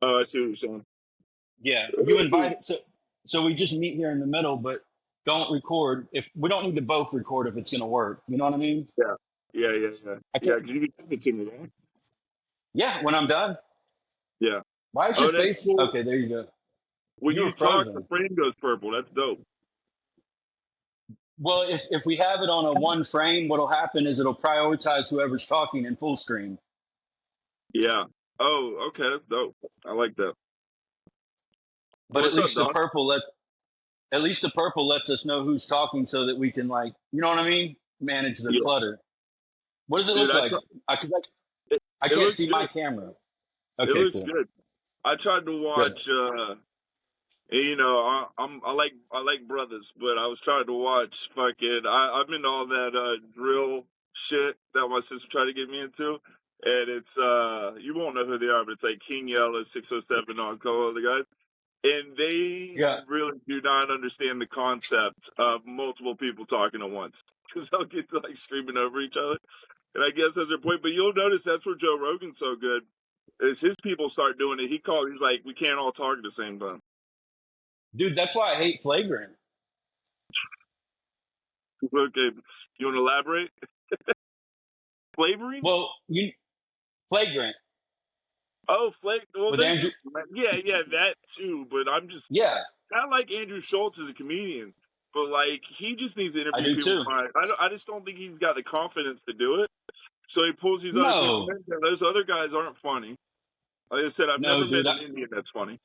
Oh, I see what you're saying. Yeah, you invite it. So we just meet here in the middle, but don't record if we don't need to both record if it's gonna work. You know what I mean? Yeah, yeah, yeah, yeah, I yeah. can't. Because you can send it to me, right? Yeah, when I'm done. Yeah. Why is your Oh, that's face? cool. Okay, there you go. When You were you talk, the frozen. frame goes purple. That's dope. Well, if we have it on a one frame, what'll happen is it'll prioritize whoever's talking in full screen. Yeah. Oh, okay, that's dope. I like that. But What's up, Doc? at least the purple lets us know who's talking so that we can like you know what I mean? Manage the Yeah, clutter. What does it dude. look like? It, I it can't looks see my good. camera. It Okay, looks cool. good. I tried to Good. watch. I like brothers, but I was trying to watch fucking. I'm into all that drill shit that my sister tried to get me into, and it's you won't know who they are, but it's like King Yella, 607 on Call the guys, and they Yeah. really do not understand the concept of multiple people talking at once because they'll get to like screaming over each other, and I guess that's their point. But you'll notice that's where Joe Rogan's so good. Is his people start doing it? He's like, we can't all talk at the same time. Dude, that's why I hate flagrant. Okay, you want to elaborate? Flavoring? Well, you flagrant Oh, flake. Well, with they Andrew. just yeah, that too. But I'm just Yeah, I like Andrew Schultz as a comedian, but like he just needs to I interview do people. too. I just don't think he's got the confidence to do it. So he pulls these other people No, in. And those other guys aren't funny. Like I said, I've no, never met dude. an Indian that's funny.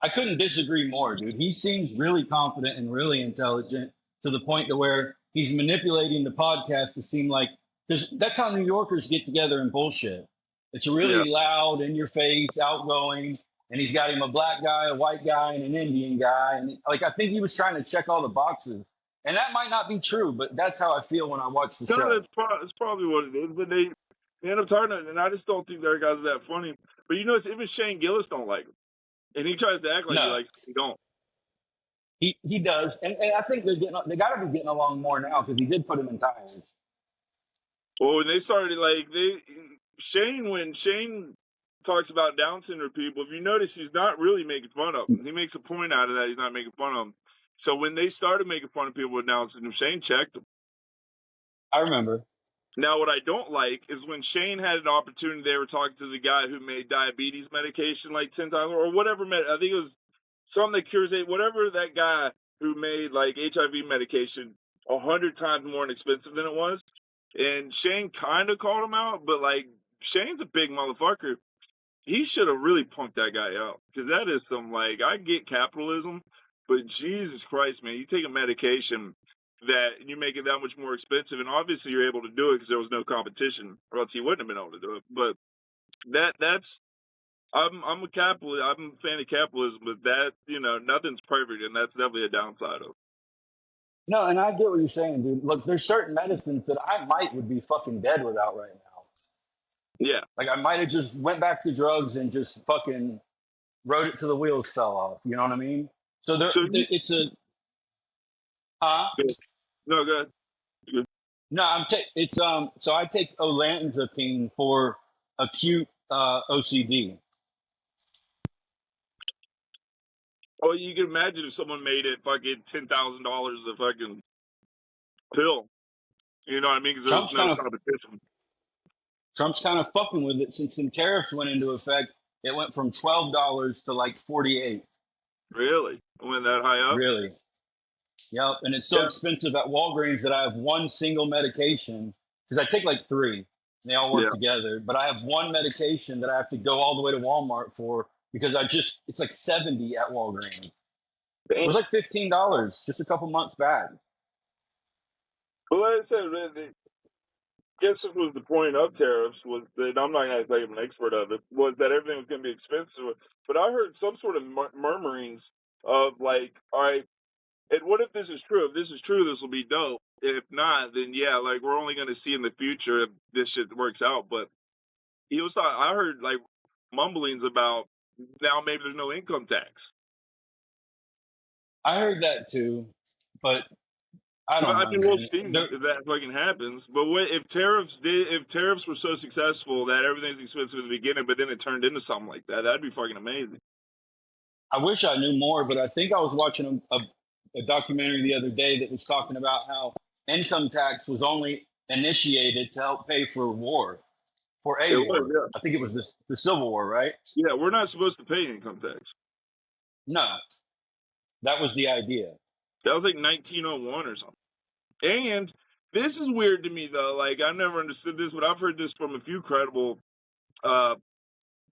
I couldn't disagree more, dude. He seems really confident and really intelligent to the point to where he's manipulating the podcast to seem like because that's how New Yorkers get together and bullshit. It's Yeah. really loud, in your face, outgoing, and he's got him a black guy, a white guy, and an Indian guy, and like I think he was trying to check all the boxes, and that might not be true, but that's how I feel when I watch the No, show. that's probably what it is. But they end up talking, and I just don't think their guys are that funny. But you notice even Shane Gillis don't like him, and he tries to act like he No, likes him. He don't. he does, and I think they got to be getting along more now because he did put him in ties. Well, when they started, like when Shane talks about Down syndrome people, if you notice, he's not really making fun of them. He makes a point out of that. He's not making fun of them. So when they started making fun of people with Down syndrome, Shane checked them. I remember. Now, what I don't like is when Shane had an opportunity, they were talking to the guy who made diabetes medication like 10 times or whatever. I think it was something that cures it, whatever that guy who made like HIV medication 100 times more expensive than it was. And Shane kind of called him out, but like Shane's a big motherfucker. He should have really punked that guy out because that is some like I get capitalism, but Jesus Christ, man, you take a medication that you make it that much more expensive, and obviously you're able to do it because there was no competition, or else he wouldn't have been able to do it. But that's I'm a capitalist. I'm a fan of capitalism, but that nothing's perfect, and that's definitely a downside of it. No, and I get what you're saying, dude. Look, there's certain medicines that I would be fucking dead without right now. Yeah. Like I might have just went back to drugs and just fucking rode it till the wheels fell off. You know what I mean? So So you it's a huh? no good. No, it's so I take olanzapine for acute OCD. Oh, you can imagine if someone made it fucking $10,000 a fucking pill. You know what I mean? Because there's Trump's no kind of competition. Trump's kind of fucking with it since the tariffs went into effect. It went from $12 to like 48. Really? I went that high up? Really? Yep. And it's so Yeah. expensive at Walgreens that I have one single medication because I take like three. And they all work Yeah. together, but I have one medication that I have to go all the way to Walmart for because it's like 70 at Walgreens. It was like $15 just a couple months back. Well, like I said, I guess this was the point of tariffs was that I'm not going to say I'm an expert of it, was that everything was going to be expensive. But I heard some sort of murmurings of like, all right, and what if this is true? If this is true, this will be dope. If not, then yeah, like we're only going to see in the future if this shit works out. But I heard like mumblings about now maybe there's no income tax. I heard that too, but I But don't I know, mean, we'll man. see if that fucking happens. But what if tariffs were so successful that everything's expensive in the beginning, but then it turned into something like that? That'd be fucking amazing. I wish I knew more, but I think I was watching a documentary the other day that was talking about how income tax was only initiated to help pay for war, for It a was, war. I think it was the Civil War, right? yeah. We're not supposed to pay income tax. No, that was the idea. That was like 1901 or something. And this is weird to me though. Like I never understood this, but I've heard this from a few credible, uh,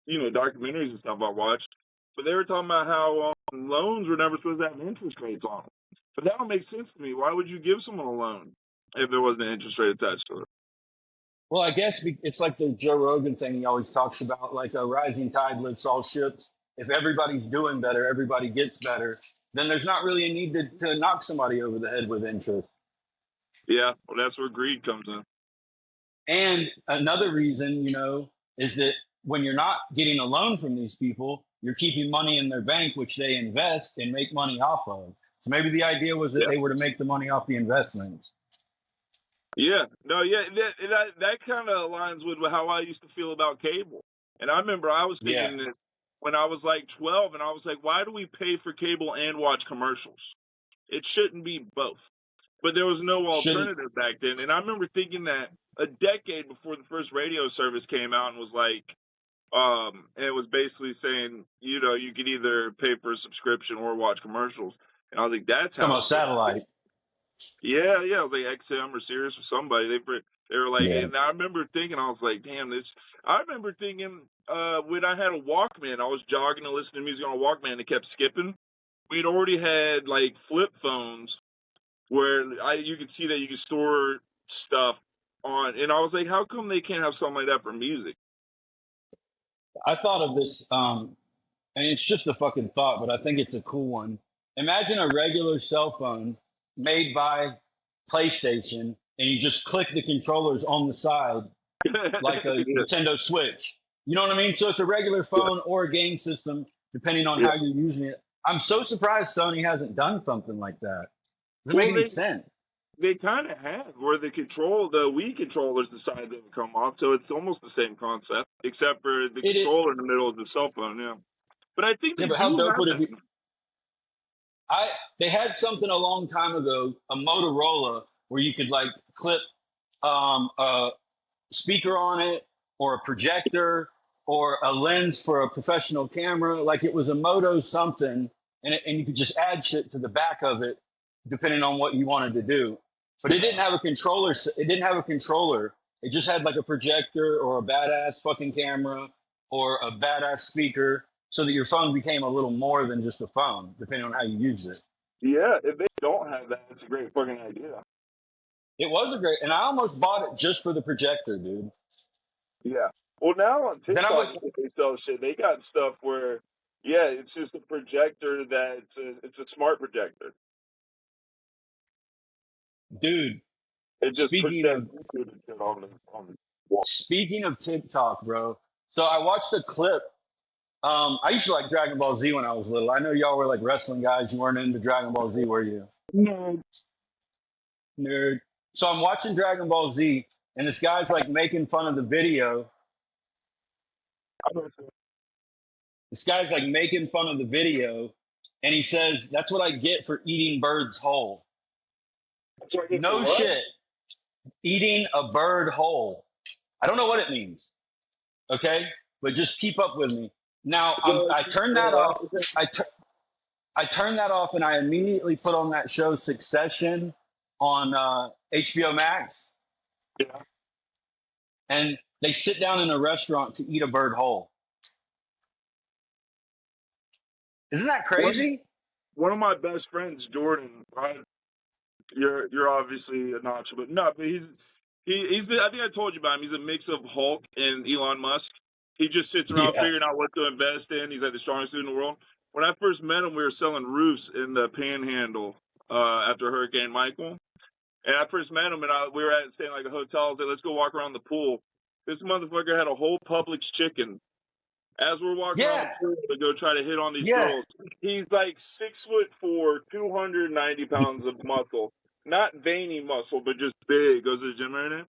documentaries and stuff I watched. But they were talking about how loans were never supposed to have interest rates on them. But that don't make sense to me. Why would you give someone a loan if there wasn't an interest rate attached to it? Well, I guess it's like the Joe Rogan thing he always talks about, like a rising tide lifts all ships. If everybody's doing better, everybody gets better, then there's not really a need to knock somebody over the head with interest. Yeah, well, that's where greed comes in. And another reason, is that when you're not getting a loan from these people, you're keeping money in their bank, which they invest and make money off of. So maybe the idea was that they were to make the money off the investments. Yeah, no, yeah, that kind of aligns with how I used to feel about cable. And I remember I was thinking this when I was like 12, and I was like, why do we pay for cable and watch commercials? It shouldn't be both. But there was no alternative back then. And I remember thinking that a decade before the first radio service came out and was like, and it was basically saying, you could either pay for a subscription or watch commercials. And I was like, that's how. About satellite. Yeah. I was like XM or Sirius or somebody. They were like, and I remember thinking, I was like, damn, this. I remember thinking, when I had a Walkman, I was jogging and listening to music on a Walkman and it kept skipping. We'd already had like flip phones where you could see that you could store stuff on, and I was like, how come they can't have something like that for music? I thought of this, and it's just a fucking thought, but I think it's a cool one. Imagine a regular cell phone made by PlayStation, and you just click the controllers on the side like a Nintendo Switch. You know what I mean? So it's a regular phone or a game system, depending on how you're using it. I'm so surprised Sony hasn't done something like that. Doesn't make any sense. They kind of have, where the Wii controllers decided to come off, so it's almost the same concept, except for the controller in the middle of the cell phone, yeah. But I think they do have that. They had something a long time ago, a Motorola, where you could like clip a speaker on it, or a projector, or a lens for a professional camera. Like it was a Moto something, and you could just add shit to the back of it, depending on what you wanted to do. But it didn't have a controller. It didn't have a controller. It just had like a projector or a badass fucking camera or a badass speaker, so that your phone became a little more than just a phone, depending on how you use it. Yeah, if they don't have that, it's a great fucking idea. It was a great, and I almost bought it just for the projector, dude. Yeah. Well, now on TikTok, they sell shit. They got stuff where, it's just a projector it's a smart projector. Dude, it just speaking of TikTok, bro. So I watched a clip. I used to like Dragon Ball Z when I was little. I know y'all were like wrestling guys. You weren't into Dragon Ball Z, were you? No. Nerd. So I'm watching Dragon Ball Z, and this guy's like making fun of the video. This guy's like making fun of the video, and he says, "That's what I get for eating birds whole." No shit. Eating a bird whole. I don't know what it means. Okay? But just keep up with me. Now, I turned that off. I turned that off, and I immediately put on that show Succession on HBO Max. Yeah. And they sit down in a restaurant to eat a bird whole. Isn't that crazy? One of my best friends, Jordan, you're obviously a notch, but he's I think I told you about him. He's a mix of Hulk and Elon Musk. He just sits around figuring out what to invest in. He's like the strongest dude in the world. When I first met him, we were selling roofs in the Panhandle after Hurricane Michael. And I first met him, and we were staying like a hotel. I was like, let's go walk around the pool. This motherfucker had a whole Publix chicken. As we're walking around the pool to go try to hit on these girls, he's like 6'4", 290 pounds of muscle. not veiny muscle, but just big, goes to the gym every day.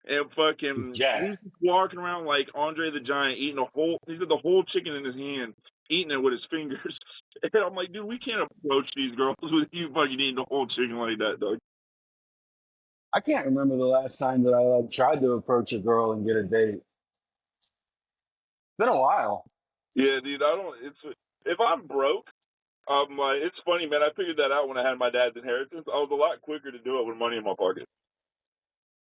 And fucking, Jack. he's just walking around like Andre the Giant, eating he's got the whole chicken in his hand, eating it with his fingers. And I'm like, dude, we can't approach these girls with you fucking eating the whole chicken like that, dog. I can't remember the last time that I like tried to approach a girl and get a date. It's been a while. Yeah, dude, if I'm broke, I'm like, it's funny, man. I figured that out when I had my dad's inheritance. I was a lot quicker to do it with money in my pocket.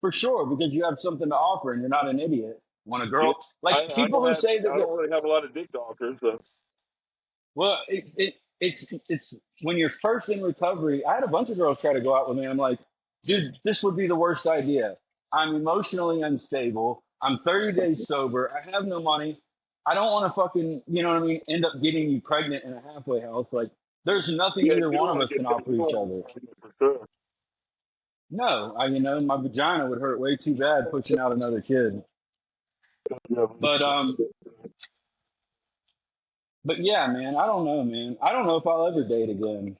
For sure, because you have something to offer and you're not an idiot. When a Yeah, girl, like I people who say that, I don't really have a lot of dick to offer, so. well, it's when you're first in recovery. I had a bunch of girls try to go out with me. And I'm like, dude, this would be the worst idea. I'm emotionally unstable. I'm 30 days sober. I have no money. I don't want to fucking, you know what I mean, end up getting you pregnant in a halfway house. Like, there's nothing Yeah, either you don't one of want us to can get offer you don't each wanna other. get for sure. No, my vagina would hurt way too bad pushing out another kid. Yeah. But but yeah, man, I don't know, man. I don't know if I'll ever date again.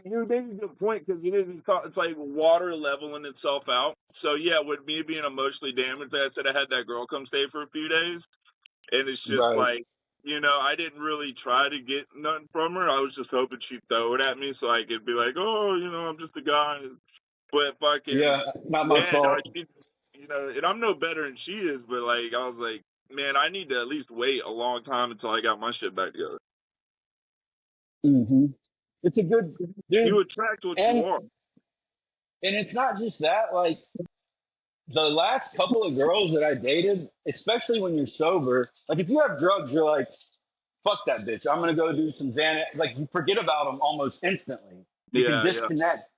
You made a good point because it's like water leveling itself out. So yeah, with me being emotionally damaged, like I said, I had that girl come stay for a few days, and it's just Right. like, I didn't really try to get nothing from her. I was just hoping she'd throw it at me so I could be like, oh, I'm just a guy. But fucking, Yeah, not my yeah, no, fault. she's, and I'm no better than she is, but like, I was like, man, I need to at least wait a long time until I got my shit back together. hmm It's a good You dude, attract what you and are. it's not just that. Like the last couple of girls that I dated, especially when you're sober, like if you have drugs, you're like, fuck that bitch. I'm gonna go do some Xanax. Like you forget about them almost instantly. You can Yeah, yeah. disconnect.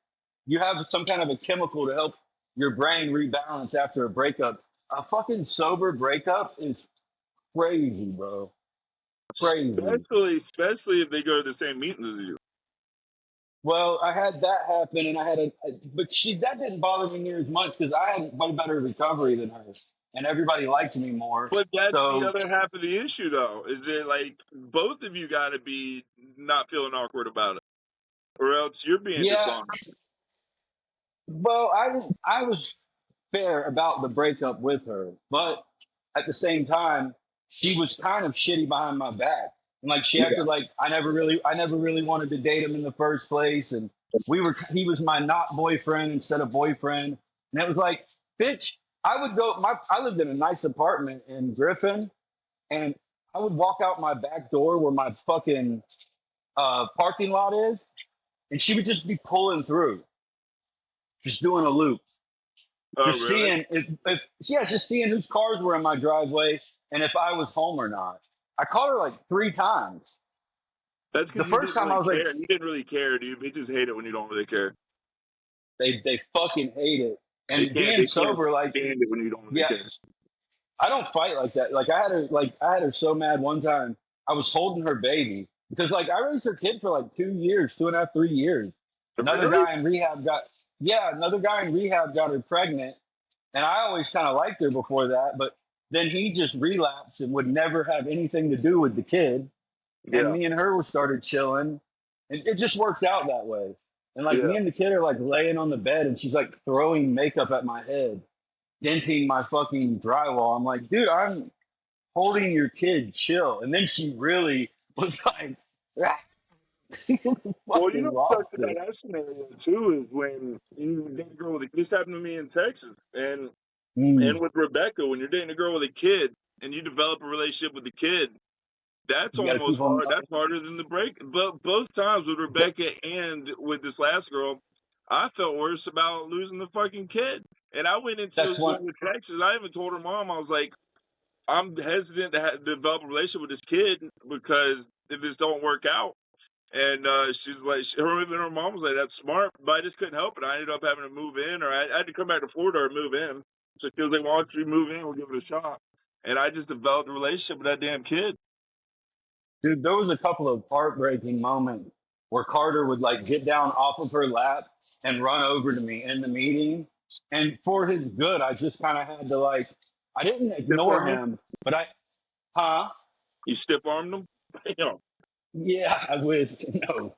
You have some kind of a chemical to help your brain rebalance after a breakup. A fucking sober breakup is crazy, bro. Crazy. Especially if they go to the same meetings as you. Well, I had that happen, and but that didn't bother me near as much because I had way better recovery than her, and everybody liked me more. But that's the So other half of the issue, though, is that like both of you got to be not feeling awkward about it, or else you're being yeah, dishonest. well, I was fair about the breakup with her, but at the same time, she was kind of shitty behind my back. And like she Yeah. acted like I never really wanted to date him in the first place. And he was my not boyfriend instead of boyfriend. And it was like, bitch, I lived in a nice apartment in Griffin and I would walk out my back door where my fucking parking lot is. And she would just be pulling through, just doing a loop. Oh, Just really? seeing just seeing whose cars were in my driveway and if I was home or not. I caught her like 3 times. That's The because you first didn't time I really was like, care. You didn't really care, dude. Bitches hate it when you don't really care. they fucking hate it. They And can't. being They can't sober, like, stand it when you don't really yeah, care. I don't fight like that. I had her so mad one time. I was holding her baby because like I raised her kid for like 2 years, 2.5, 3 years. Another Really? guy in rehab got another guy in rehab got her pregnant. And I always kind of liked her before that, but then he just relapsed and would never have anything to do with the kid. And Yeah. me and her were started chilling. And it just worked out that way. And like Yeah. me and the kid are like laying on the bed and she's like throwing makeup at my head, denting my fucking drywall. I'm like, dude, I'm holding your kid, chill. And then she really was like, Well, fucking such lost a it. badass scenario too is when you date a girl with this happened to me in Texas, and Mm, with Rebecca, when you're dating a girl with a kid and you develop a relationship with the kid, that's you got to keep almost them. hard. That's harder than the break. But both times with Rebecca and with this last girl, I felt worse about losing the fucking kid. And I went into That's one. going to Texas. I even told her mom, I was like, I'm hesitant to develop a relationship with this kid because if this don't work out. And she's like, her mom was like, that's smart, but I just couldn't help it. I ended up having to move in, or I had to come back to Florida or move in. So she was like, why don't you move in? We'll give it a shot. And I just developed a relationship with that damn kid. Dude, there was a couple of heartbreaking moments where Carter would like get down off of her lap and run over to me in the meeting. And for his good, I just kind of had to like, I didn't Stiff ignore arm him? him, but huh? You stiff armed him? Yeah, I would, no.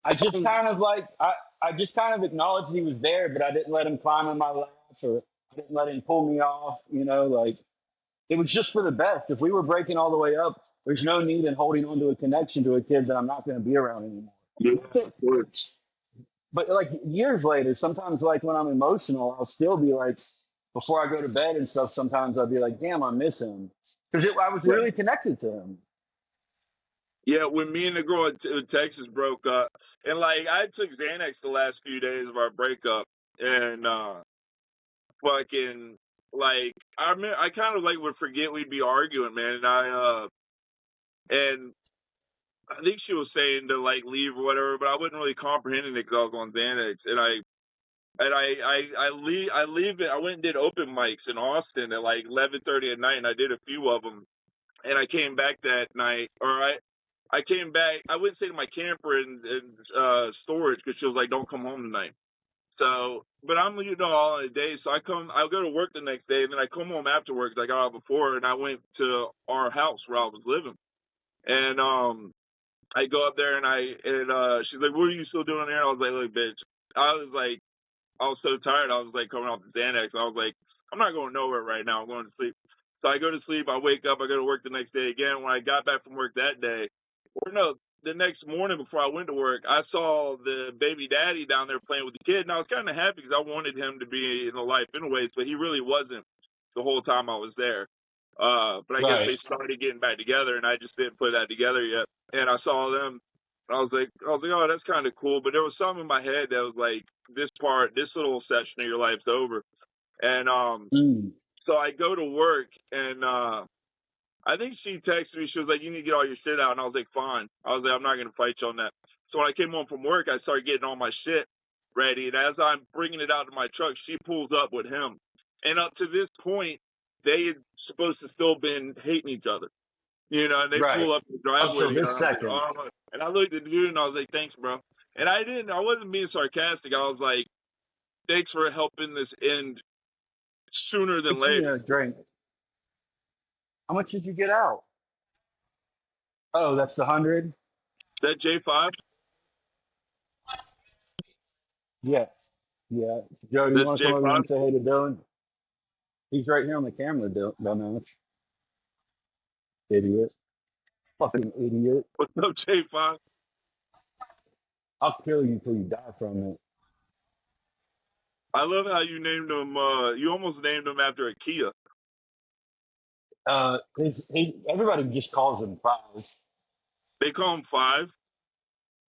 I just kind of like I just kind of acknowledged he was there, but I didn't let him climb in my lap or I didn't let him pull me off. Like it was just for the best. If we were breaking all the way up, there's no need in holding on to a connection to a kid that I'm not going to be around anymore. Yeah, of course. But like years later, sometimes like when I'm emotional, I'll still be like, before I go to bed and stuff, sometimes I'll be like, damn, I miss him. Because I was Yeah. really connected to him. Yeah, when me and the girl in Texas broke up, and like I took Xanax the last few days of our breakup, and fucking like I kind of like would forget we'd be arguing, man, and I think she was saying to like leave or whatever, but I wasn't really comprehending it because I was on Xanax, and I leave it. I went and did open mics in Austin at like 11:30 at night, and I did a few of them, and I came back that night, I came back. I went and stayed in my camper in storage because she was like, "Don't come home tonight." So, but I'm all in a day. So I'll go to work the next day, and then I come home afterwards. I got out before, and I went to our house where I was living, and I go up there, and she's like, "What are you still doing there?" I was like, "Look, bitch," I was so tired. I was like coming off the Xanax. I was like, "I'm not going nowhere right now. I'm going to sleep." So I go to sleep. I wake up. I go to work the next day again. When I got back from work that day, or no, the next morning before I went to work, I saw the baby daddy down there playing with the kid, and I was kind of happy because I wanted him to be in the life anyways, but he really wasn't the whole time I was there. But I guess Right. they started getting back together, and I just didn't put that together yet. And I saw them. I was like, oh, that's kind of cool. But there was something in my head that was like, this little session of your life's over. And Mm. so I go to work, and I think she texted me. She was like, "You need to get all your shit out," and I was like, "Fine." I was like, "I'm not gonna fight you on that." So when I came home from work, I started getting all my shit ready, and as I'm bringing it out to my truck, she pulls up with him. And up to this point, they had supposed to still been hating each other, and they Right. pull up the Up driveway till together. this And I was like, second. "Oh," and I looked at the dude and I was like, "Thanks, bro." And I wasn't being sarcastic. I was like, "Thanks for helping this end sooner than Get you later." a drink. How much did you get out? Oh, that's the 100? Is that J5? Yeah. Yeah. Joe, do you That's want to come over here J5? and say hey to Dylan? He's right here on the camera, dumbass. Idiot. Fucking idiot. What's up, J5? I'll kill you till you die from it. I love how you named him. You almost named him after a Kia. Everybody just calls him Five. They call him Five,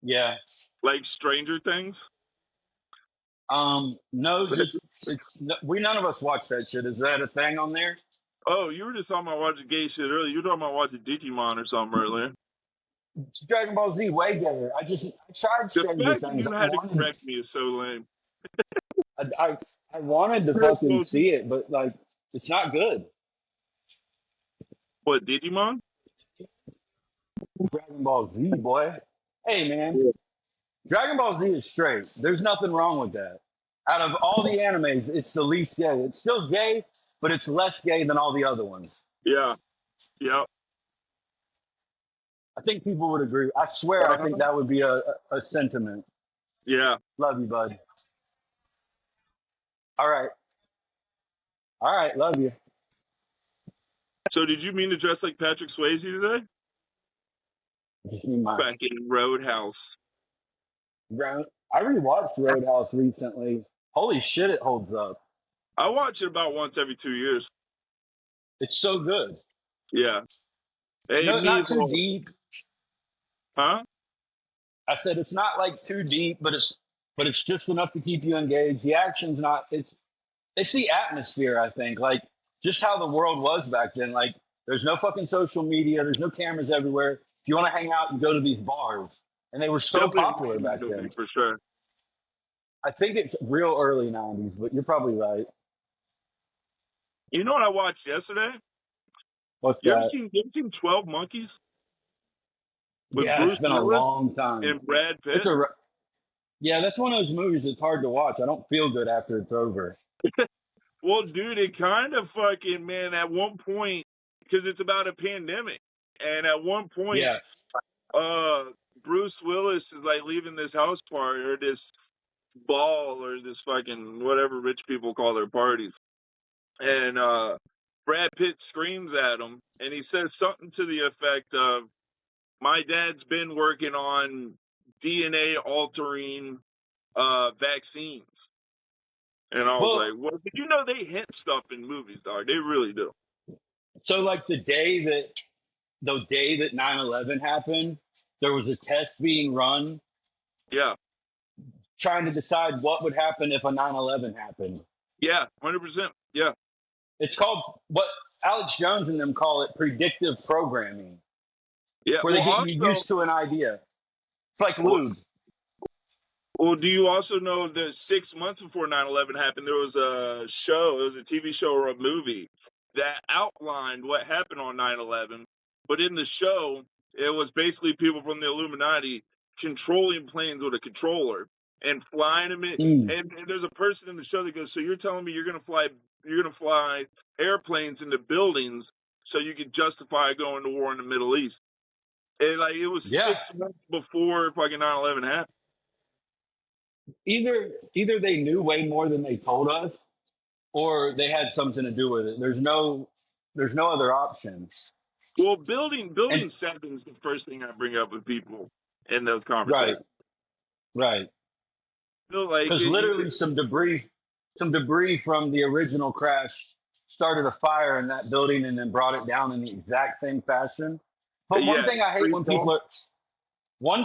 Yeah. like Stranger Things. No, none of us watch that shit. Is that a thing on there? Oh, you were just talking about watching gay shit earlier. You were talking about watching Digimon or something earlier. Dragon Ball Z way gayer. I tried The Stranger fact that Things. you had to correct me is so lame. I wanted to fucking see it, but like it's not good. What, Digimon? Dragon Ball Z, boy. Hey man, Dragon Ball Z is straight. There's nothing wrong with that. Out of all the animes, it's the least gay. It's still gay, but it's less gay than all the other ones. Yeah. Yep. I think people would agree. I swear, I think that would be a sentiment. Yeah. Love you, bud. All right. All right, love you. So did you mean to dress like Patrick Swayze today? Just need my Fucking Roadhouse. I rewatched Roadhouse recently. Holy shit, it holds up. I watch it about once every 2 years. It's so good. Yeah. Hey, No, not too Measle. deep. Huh? I said it's not like too deep, but it's just enough to keep you engaged. The action's not. It's the atmosphere. I think like just how the world was back then. Like there's no fucking social media. There's no cameras everywhere. If you want to hang out, you go to these bars, and they were so Definitely popular back movie, then. for sure. I think it's real early '90s, but you're probably right. You know what I watched yesterday? What's You ever that? seen 12 Monkeys? With Yeah, Bruce it's been a Willis long time. and Brad Pitt? Yeah, that's one of those movies that's hard to watch. I don't feel good after it's over. Well, dude, it kind of fucking, man, at one point, because it's about a pandemic, and at one point, Yeah. Bruce Willis is like leaving this house party or this ball or this fucking whatever rich people call their parties. And Brad Pitt screams at him and he says something to the effect of, my dad's been working on DNA altering vaccines. And I was like, well, did you know they hint stuff in movies, dog? They really do. So like the day that 9/11 happened, there was a test being run Yeah. trying to decide what would happen if a 9/11 happened. Yeah, 100%. Yeah. It's called, what Alex Jones and them call it, predictive programming. Yeah. Where they get you used to an idea. It's like lube. Well, do you also know that 6 months before 9/11 happened, there was a show, it was a TV show or a movie that outlined what happened on 9/11. But in the show, it was basically people from the Illuminati controlling planes with a controller and flying them in. And there's a person in the show that goes, so you're telling me you're gonna fly airplanes into buildings so you can justify going to war in the Middle East. And like it was 6 months before fucking 9/11 happened. Either they knew way more than they told us, or they had something to do with it. There's no other options. Well, building 7 is the first thing I bring up with people in those conversations. Right. Because literally some debris from the original crash started a fire in that building and then brought it down in the exact same fashion. But one thing I hate one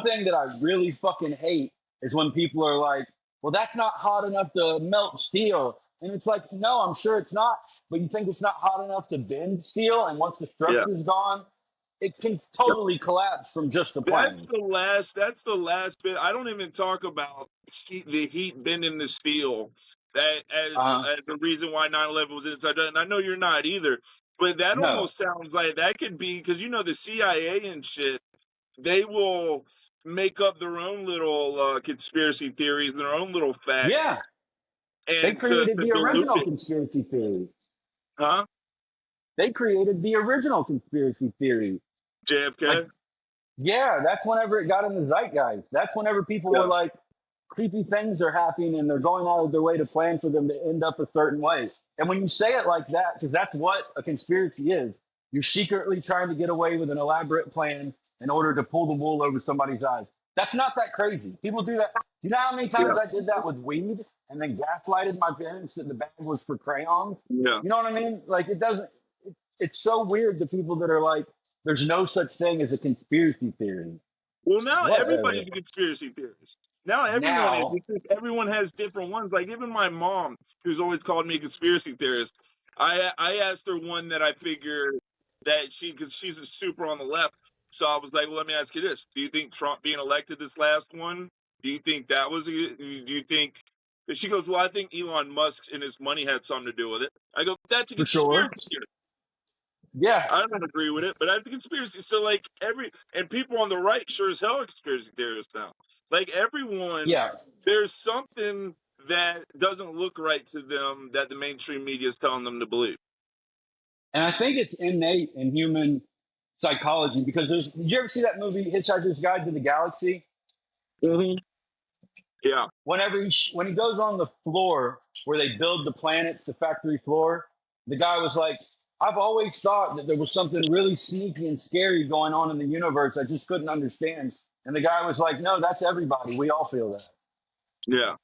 thing that I really fucking hate is when people are like, well, that's not hot enough to melt steel. And it's like, no, I'm sure it's not. But you think it's not hot enough to bend steel? And once the structure's gone, it can totally collapse from just the plane. That's the last bit. I don't even talk about the heat bending the steel as the reason why 9/11 was inside. And I know you're not either. But that almost sounds like that could be, because you know the CIA and shit, they will make up their own little conspiracy theories and their own little facts. Yeah. And they created the original conspiracy theory. Huh? They created the original conspiracy theory. JFK? Yeah, that's whenever it got in the zeitgeist. That's whenever people were like, creepy things are happening and they're going out of their way to plan for them to end up a certain way. And when you say it like that, because that's what a conspiracy is, you're secretly trying to get away with an elaborate plan in order to pull the wool over somebody's eyes. That's not that crazy. People do that. You know how many times I did that with weed and then gaslighted my parents that the bag was for crayons? Yeah. You know what I mean? Like, it's so weird to people that are like, there's no such thing as a conspiracy theory. Well, now everybody's a conspiracy theorist. Now everyone is. Everyone has different ones. Like even my mom, who's always called me a conspiracy theorist, I asked her one that I figured that because she's a super on the left. So I was like, well, let me ask you this. Do you think Trump being elected this last one, do you think that was, do you think, she goes, well, I think Elon Musk and his money had something to do with it. I go, that's a conspiracy theory. Yeah. I don't agree with it, but that's a conspiracy. So like and people on the right sure as hell are conspiracy theorists now. Like everyone, there's something that doesn't look right to them that the mainstream media is telling them to believe. And I think it's innate in human psychology because did you ever see that movie Hitchhiker's Guide to the Galaxy? Mm-hmm. Yeah. When he goes on the floor where they build the planets, the factory floor, the guy was like, I've always thought that there was something really sneaky and scary going on in the universe. I just couldn't understand. And the guy was like, no, that's everybody. We all feel that. Yeah.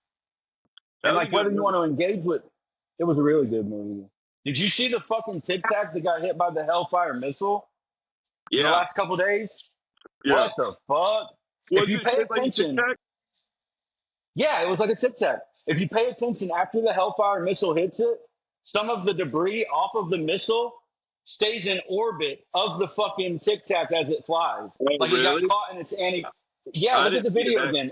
And like whether you want to engage with, it was a really good movie. Did you see the fucking Tic Tac that got hit by the Hellfire missile? Yeah. In the last couple of days? Yeah. What the fuck? If you pay attention. Yeah, it was like a Tic Tac. If you pay attention after the Hellfire missile hits it, some of the debris off of the missile stays in orbit of the fucking Tic Tac as it flies. Oh, like really? It got caught in its Yeah, look at the video again.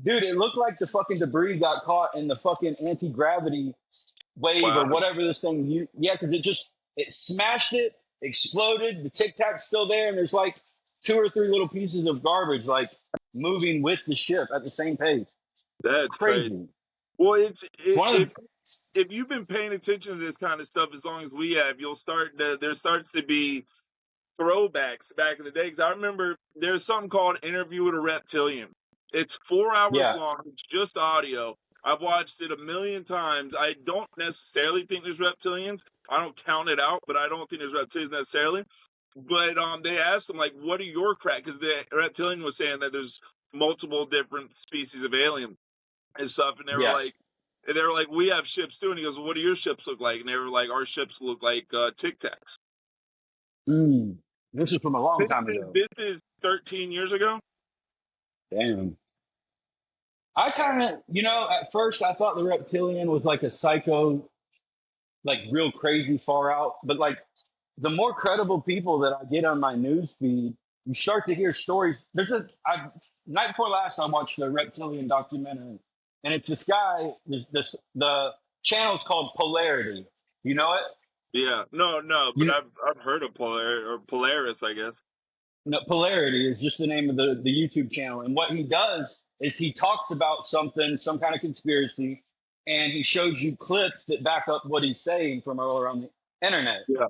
Dude, it looked like the fucking debris got caught in the fucking anti-gravity wave or whatever this thing. Because it smashed it, exploded, the Tic Tac's still there, and there's like 2 or 3 little pieces of garbage like moving with the ship at the same pace. That's crazy. Well, if you've been paying attention to this kind of stuff as long as we have, there starts to be throwbacks back in the day. Because I remember there's something called Interview with a Reptilian. It's 4 hours Yeah. long. It's just audio. I've watched it a million times. I don't necessarily think there's reptilians. I don't count it out, but I don't think there's reptilians necessarily. But they asked him, like, what are your crack? Because the reptilian was saying that there's multiple different species of alien and stuff, and they were Yes. like, we have ships too. And he goes, what do your ships look like? And they were like, our ships look like Tic Tacs. This is from a long time ago. This is 13 years ago. Damn. I kind of, at first I thought the reptilian was like a psycho, like real crazy far out. But like the more credible people that I get on my news feed, you start to hear stories. Night before last, I watched the reptilian documentary, and it's this guy. The channel's called Polarity. You know it? Yeah, no, but You I've heard of Polaris, I guess. No, Polarity is just the name of the YouTube channel. And what he does is he talks about something, some kind of conspiracy, and he shows you clips that back up what he's saying from all around the internet. Yeah.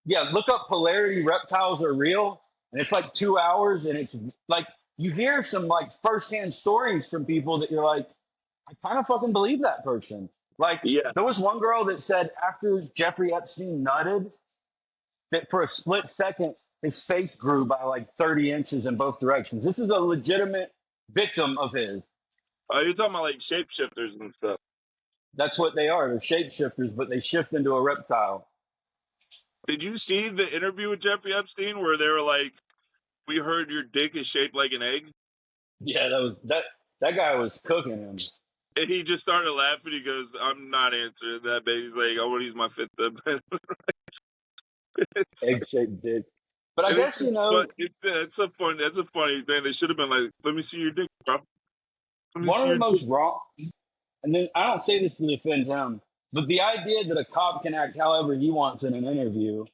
Yeah, look up Polarity Reptiles Are Real, and it's like 2 hours, and it's like you hear some like firsthand stories from people that you're like, I kind of fucking believe that person. Like Yeah. there was one girl that said after Jeffrey Epstein nutted, that for a split second his face grew by like 30 inches in both directions. This is a legitimate victim of his. You're talking about like shapeshifters and stuff. That's what they are. They're shapeshifters, but they shift into a reptile. Did you see the interview with Jeffrey Epstein where they were like, we heard your dick is shaped like an egg? Yeah, that guy was cooking him. And he just started laughing. He goes, I'm not answering that, baby. He's like, I want to use my fifth amendment. Egg-shaped dick. But I guess, it's a funny thing. They should have been like, let me see your dick, bro. one of the most wrong, and then I don't say this to defend him, but the idea that a cop can act however he wants in an interview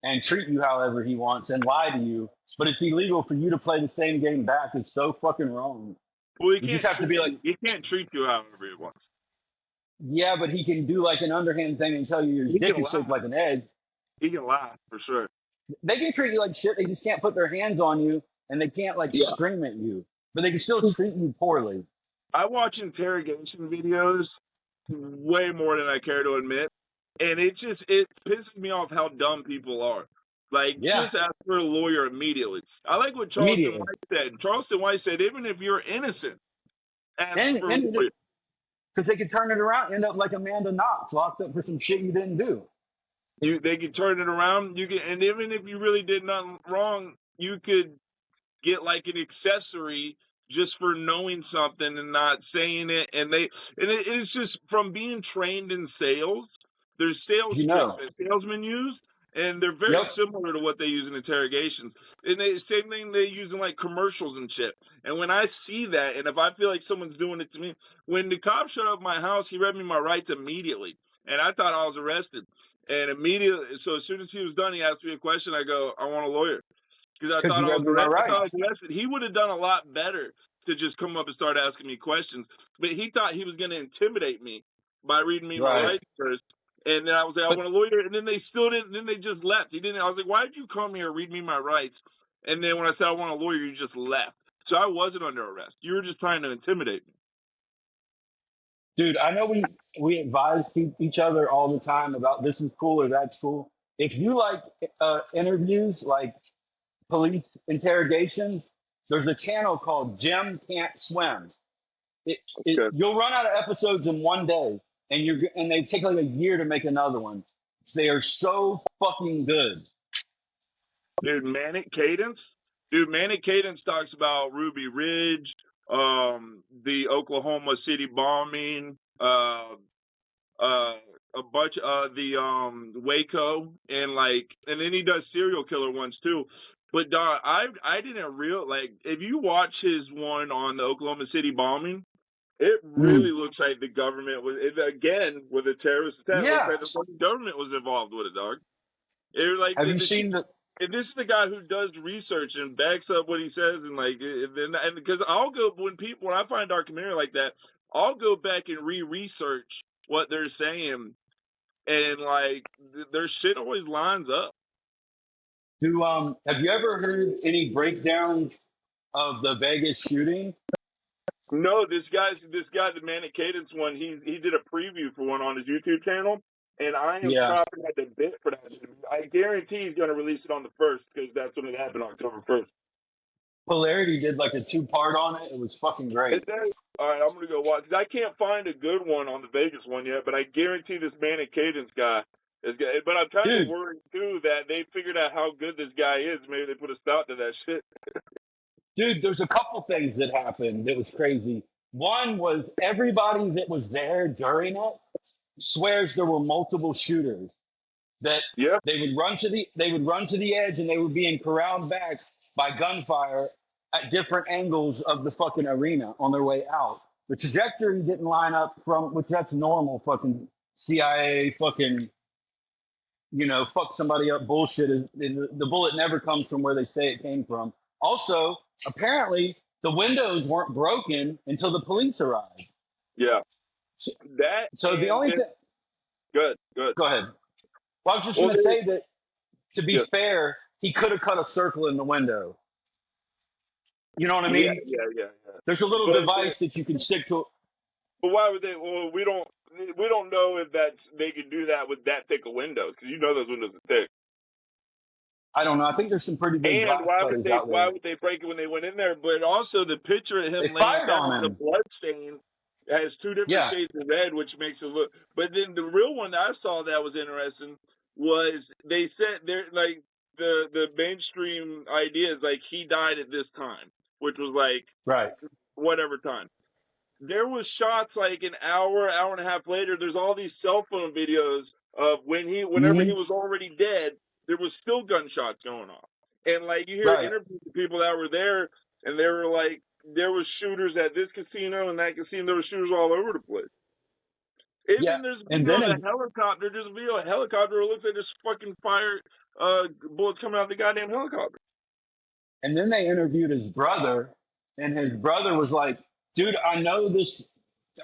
and treat you however he wants and lie to you, but it's illegal for you to play the same game back is so fucking wrong. Well, you just have to be like, he can't treat you however he wants. Yeah, but he can do like an underhand thing and tell you your dick is shaped like an egg. He can lie, for sure. They can treat you like shit. They just can't put their hands on you, and they can't scream at you, but they can still treat you poorly. I watch interrogation videos way more than I care to admit, and it pisses me off how dumb people are. Like, just ask for a lawyer immediately. I like what Charleston White said. Charleston White said, even if you're innocent, ask for a lawyer. Because they could turn it around, end up like Amanda Knox, locked up for some shit you didn't do. They could turn it around. And even if you really did nothing wrong, you could get like an accessory just for knowing something and not saying it. And it's just from being trained in sales. There's sales tricks that salesmen use, and they're very similar to what they use in interrogations. And same thing they use in like commercials and shit. And when I see that, and if I feel like someone's doing it to me, when the cop showed up at my house, he read me my rights immediately, and I thought I was arrested. And immediately, so as soon as he was done, he asked me a question. I go, I want a lawyer. Because I thought I was arrested. He would have done a lot better to just come up and start asking me questions. But he thought he was going to intimidate me by reading me my rights first. And then I was like, I want a lawyer. And then they still didn't. Then they just left. He didn't. I was like, why did you come here, read me my rights? And then when I said I want a lawyer, you just left. So I wasn't under arrest. You were just trying to intimidate me. Dude, I know we advise each other all the time about this is cool or that's cool. If you like interviews, like police interrogations, there's a channel called Jim Can't Swim. You'll run out of episodes in one day, and they take like a year to make another one. They are so fucking good. Dude, Manic Cadence. Manic Cadence talks about Ruby Ridge, the Oklahoma City bombing, a bunch of the Waco, and then he does serial killer ones too. But dog, I didn't if you watch his one on the Oklahoma City bombing, it really looks like the government was again with a terrorist attack. Yeah. It looks like the government was involved with it, dog. Have you seen the? And this is the guy who does research and backs up what he says, and because I'll go when I find documentary like that, I'll go back and research what they're saying, and their shit always lines up. Have you ever heard any breakdowns of the Vegas shooting? No, this guy, the Manic Cadence one. He did a preview for one on his YouTube channel, and I am Yeah. chopping at the bit for that. I guarantee he's going to release it on the first because that's when it happened, October 1st. Polarity did like a two-part on it. It was fucking great. Is that all right? I'm gonna go watch because I can't find a good one on the Vegas one yet, but I guarantee this Manic Cadence guy is good. But I'm kind of Dude, worried too that they figured out how good this guy is. Maybe they put a stop to that shit. there's a couple things that happened that was crazy. One was everybody that was there during it swears there were multiple shooters. That Yeah, they would run to the edge and they were being corralled back by gunfire at different angles of the fucking arena on their way out. The trajectory didn't line up from which that's normal fucking CIA fucking fuck somebody up bullshit. The bullet never comes from where they say it came from. Also, apparently the windows weren't broken until the police arrived. yeah. That So the and only this, thing, good. go ahead. Well, I was just Well, going to say that to be yeah, fair, he could have cut a circle in the window. You know what I yeah, mean? yeah. There's a little But device that you can stick to. but why would they? Well, we don't know if they could do that with that thick of windows because you know those windows are thick. I don't know. I think there's some pretty big And glass cutters out why there. would they break it when they went in there? But also the picture of They him laying fired down on with the him. blood stain has two different Yeah, shades of red, which makes it look. But then the real one that I saw that was interesting was they said they're like the mainstream idea is like he died at this time, which was like right. whatever time. There was shots like an hour and a half later. There's all these cell phone videos of whenever he Hmm. was already dead, there was still gunshots going off. And like you hear Right. interviews with people that were there, and they were like, there was shooters at this casino and that casino. There were shooters all over the place. Yeah. Even there's a And video then, of a helicopter. There's a video of a helicopter. Where it looks like there's fucking fire bullets coming out of the goddamn helicopter. and then they interviewed his brother, and his brother was like, "Dude, I know this.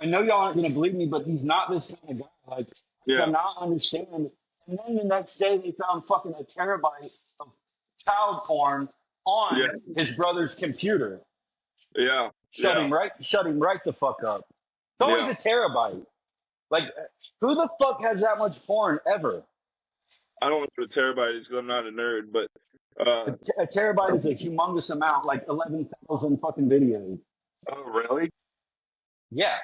I know y'all aren't gonna believe me, but he's not this kind of guy. Like, I Yeah, cannot understand." And then the next day, they found fucking a terabyte of child porn yeah, on his brother's computer. yeah, Shut yeah, him right the fuck up. It's always yeah. a terabyte. Like, who the fuck has that much porn ever? I don't know what a terabyte is because I'm not a nerd, but A terabyte is a humongous amount, like 11,000 fucking videos. oh really? Yeah.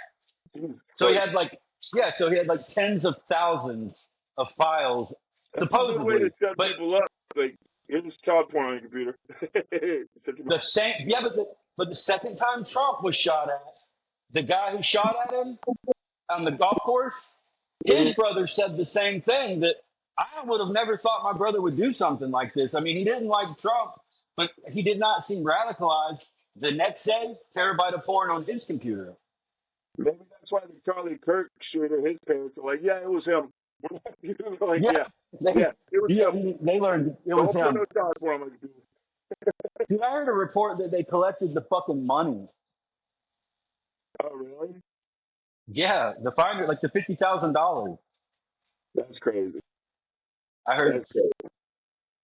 Jesus So he Christ. had like, yeah, so he had like tens of thousands of files, That's a good way to supposedly. shut But people up. Like, here's child porn on your computer. Shut your the mouth. same, yeah, but the second time Trump was shot at, the guy who shot at him on the golf course, his brother said the same thing, that I would have never thought my brother would do something like this. I mean, he didn't like Trump, but he did not seem radicalized. The next day, terabyte of porn on his computer. Maybe that's why the Charlie Kirk shooter, his parents are like, yeah, it was him. Like, Yeah, yeah, it was him. they learned it was Don't put him. no child porn on my computer. Dude, I heard a report that they collected the fucking money. Oh, really? Yeah, the fine, like the $50,000. That's crazy. I heard. That's crazy.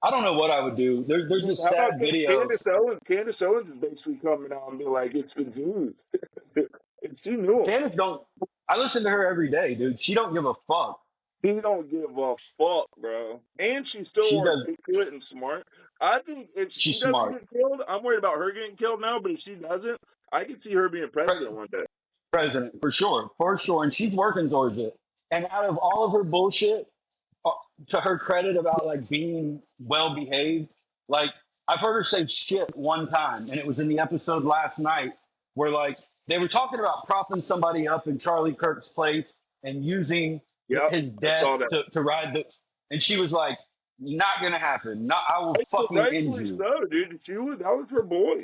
I don't know what I would do. There's this How about sad video. Candace Owens? Candace Owens is basically coming out and being like, it's the Jews. And she knew him. Candace don't. I listen to her every day, dude. She don't give a fuck. He don't give a fuck, bro. And she's still She does. articulate and smart. I think if she She's doesn't smart. get killed, I'm worried about her getting killed now, but if she doesn't, I can see her being president one day. President for sure, and she's working towards it. And out of all of her bullshit, uh, to her credit about like being well behaved, like I've heard her say shit one time, and it was in the episode last night where like they were talking about propping somebody up in Charlie Kirk's place and using Yep, his I death saw that. to ride the, and she was like, "Not gonna happen. Not, I will fucking end Rightfully you." so, dude. That was her boy.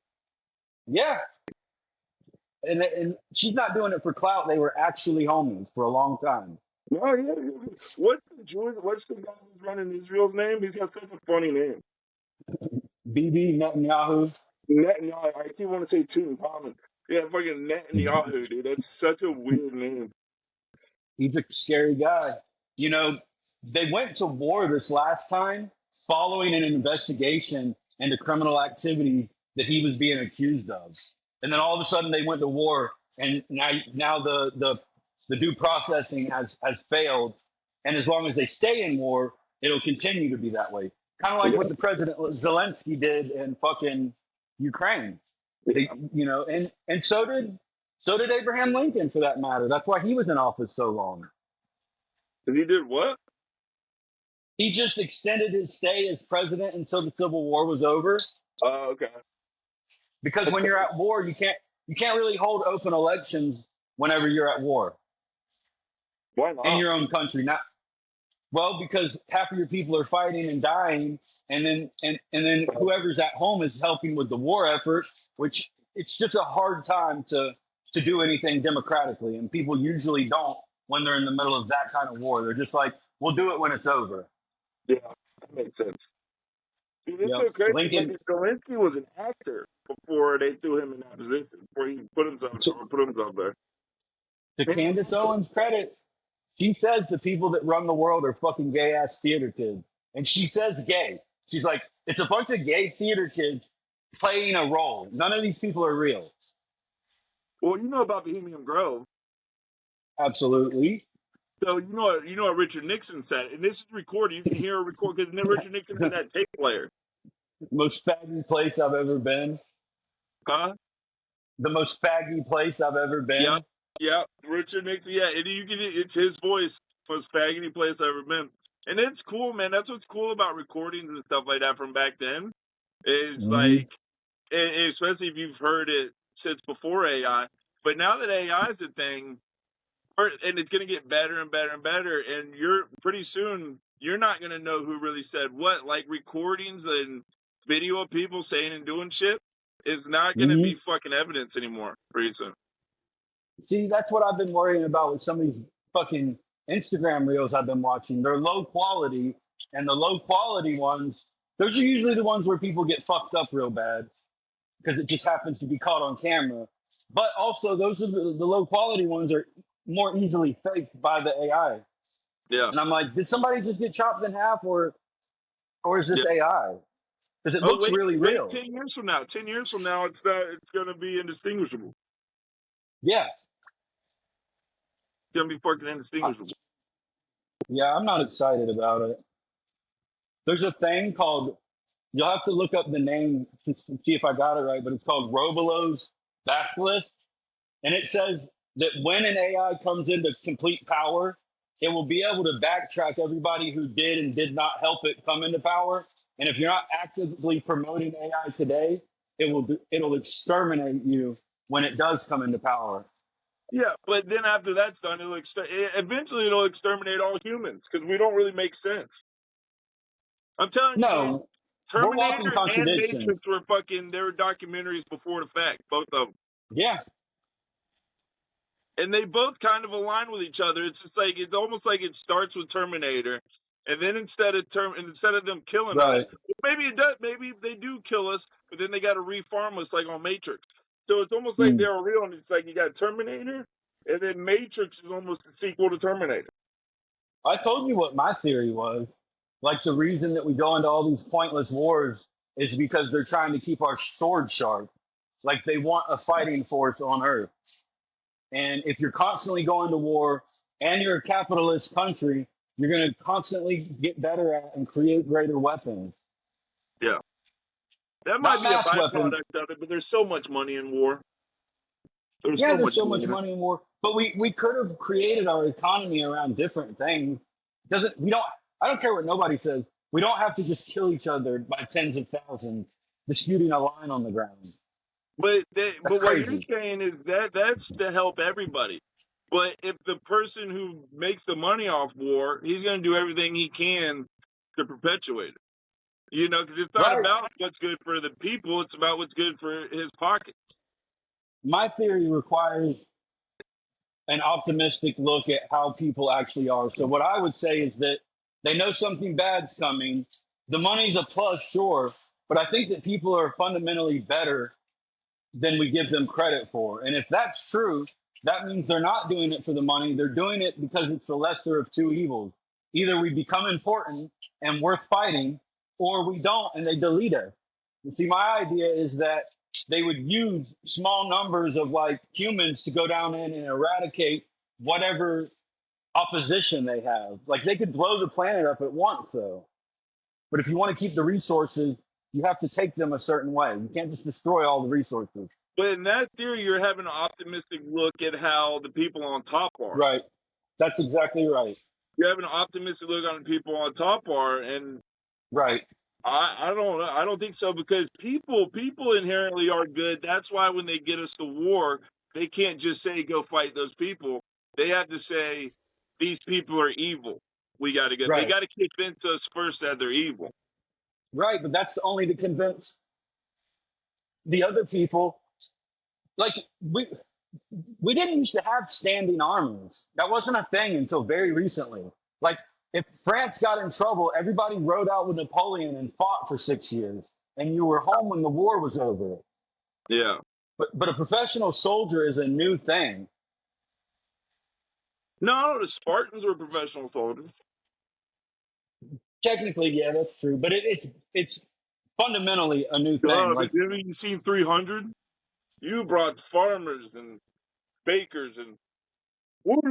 Yeah, and she's not doing it for clout. They were actually homies for a long time. No, yeah. What's the guy who's running Israel's name? He's got such a funny name. Bibi Netanyahu. Netanyahu. I keep wanting to say Tutankhamun. Yeah, fucking Netanyahu, dude. That's such a weird name. He's a scary guy. You know, they went to war this last time, following an investigation into criminal activity that he was being accused of. And then all of a sudden they went to war, and now the due processing has failed. And as long as they stay in war, it'll continue to be that way. Kind of like what the President Zelensky did in fucking Ukraine. They, and so did Abraham Lincoln, for that matter. That's why he was in office so long. And he did what? He just extended his stay as president until the Civil War was over. Oh, okay. Because when you're at war, you can't really hold open elections whenever you're at war. Why not? In your own country? Well, because half of your people are fighting and dying, and then whoever's at home is helping with the war effort, which it's just a hard time to do anything democratically, and people usually don't when they're in the middle of that kind of war. They're just like, we'll do it when it's over. Yeah, that makes sense. Dude, it's Yep. so crazy. Lincoln- Like, Zelensky was an actor before they threw him in that position, before he put himself there. To Candace Owens' credit, she says the people that run the world are fucking gay ass theater kids. And she says gay. She's like, it's a bunch of gay theater kids playing a role. None of these people are real. Well, you know about Bohemian Grove. Absolutely. So you know what Richard Nixon said, and this is recorded. You can hear a record because Richard Nixon had that tape player. Most faggy place I've ever been. Huh? The most faggy place I've ever been. Yeah, Richard Nixon. Yeah, and it's his voice, most faggoty place I've ever been, and it's cool, man. That's what's cool about recordings and stuff like that from back then. Is like, and especially if you've heard it since before AI. But now that AI is a thing, and it's going to get better and better and better, and pretty soon you're not going to know who really said what. Like recordings and video of people saying and doing shit is not going to be fucking evidence anymore pretty soon. See, that's what I've been worrying about with some of these fucking Instagram reels I've been watching. They're low quality, and the low quality ones, those are usually the ones where people get fucked up real bad because it just happens to be caught on camera. But also, those are the low quality ones are more easily faked by the AI. Yeah. And I'm like, did somebody just get chopped in half, or is this AI? Because it looks really real. 10 years from now, it's going to be indistinguishable. Yeah. It's going to be fucking indistinguishable. Yeah, I'm not excited about it. There's a thing called, you'll have to look up the name to see if I got it right, but it's called Robolos Basilisk. And it says that when an AI comes into complete power, it will be able to backtrack everybody who did and did not help it come into power. And if you're not actively promoting AI today, it'll exterminate you when it does come into power. Yeah, but then after that's done, eventually it'll exterminate all humans because we don't really make sense. I'm telling you, No, Terminator and Matrix they were documentaries before the fact, both of them. Yeah. And they both kind of align with each other. It's just like, it's almost like it starts with Terminator, and then instead of them killing us, maybe it does. Maybe they do kill us, but then they got to reform us like on Matrix. So it's almost like they're real, and it's like you got Terminator, and then Matrix is almost a sequel to Terminator. I told you what my theory was. Like, the reason that we go into all these pointless wars is because they're trying to keep our sword sharp. Like, they want a fighting force on Earth. And if you're constantly going to war and you're a capitalist country, you're going to constantly get better at and create greater weapons. Yeah. That might be a byproduct of it, but there's so much money in war. There's so much money in war. But we could have created our economy around different things. I don't care what nobody says. We don't have to just kill each other by tens of thousands, disputing a line on the ground. But what you're saying is that's to help everybody. But if the person who makes the money off war, he's going to do everything he can to perpetuate it. You know, because it's not about what's good for the people. It's about what's good for his pocket. My theory requires an optimistic look at how people actually are. So what I would say is that they know something bad's coming. The money's a plus, sure, but I think that people are fundamentally better than we give them credit for. And if that's true, that means they're not doing it for the money. They're doing it because it's the lesser of two evils. Either we become important and worth fighting, or we don't, and they delete us. You see, my idea is that they would use small numbers of like humans to go down in and eradicate whatever opposition they have. Like they could blow the planet up at once, though. But if you want to keep the resources, you have to take them a certain way. You can't just destroy all the resources. But in that theory, you're having an optimistic look at how the people on top are. Right. That's exactly right. You're having an optimistic look on the people on top are, and Right. I don't know. I don't think so, because people inherently are good. That's why when they get us to war, they can't just say go fight those people. They have to say these people are evil. We got to go. Right. They got to convince us first that they're evil. Right. But that's only to convince the other people. Like we didn't used to have standing armies. That wasn't a thing until very recently. Like if France got in trouble, everybody rode out with Napoleon and fought for 6 years, and you were home when the war was over. Yeah. But a professional soldier is a new thing. No, the Spartans were professional soldiers. Technically, yeah, that's true. But it's fundamentally a new thing. But haven't you seen 300? You brought farmers and bakers and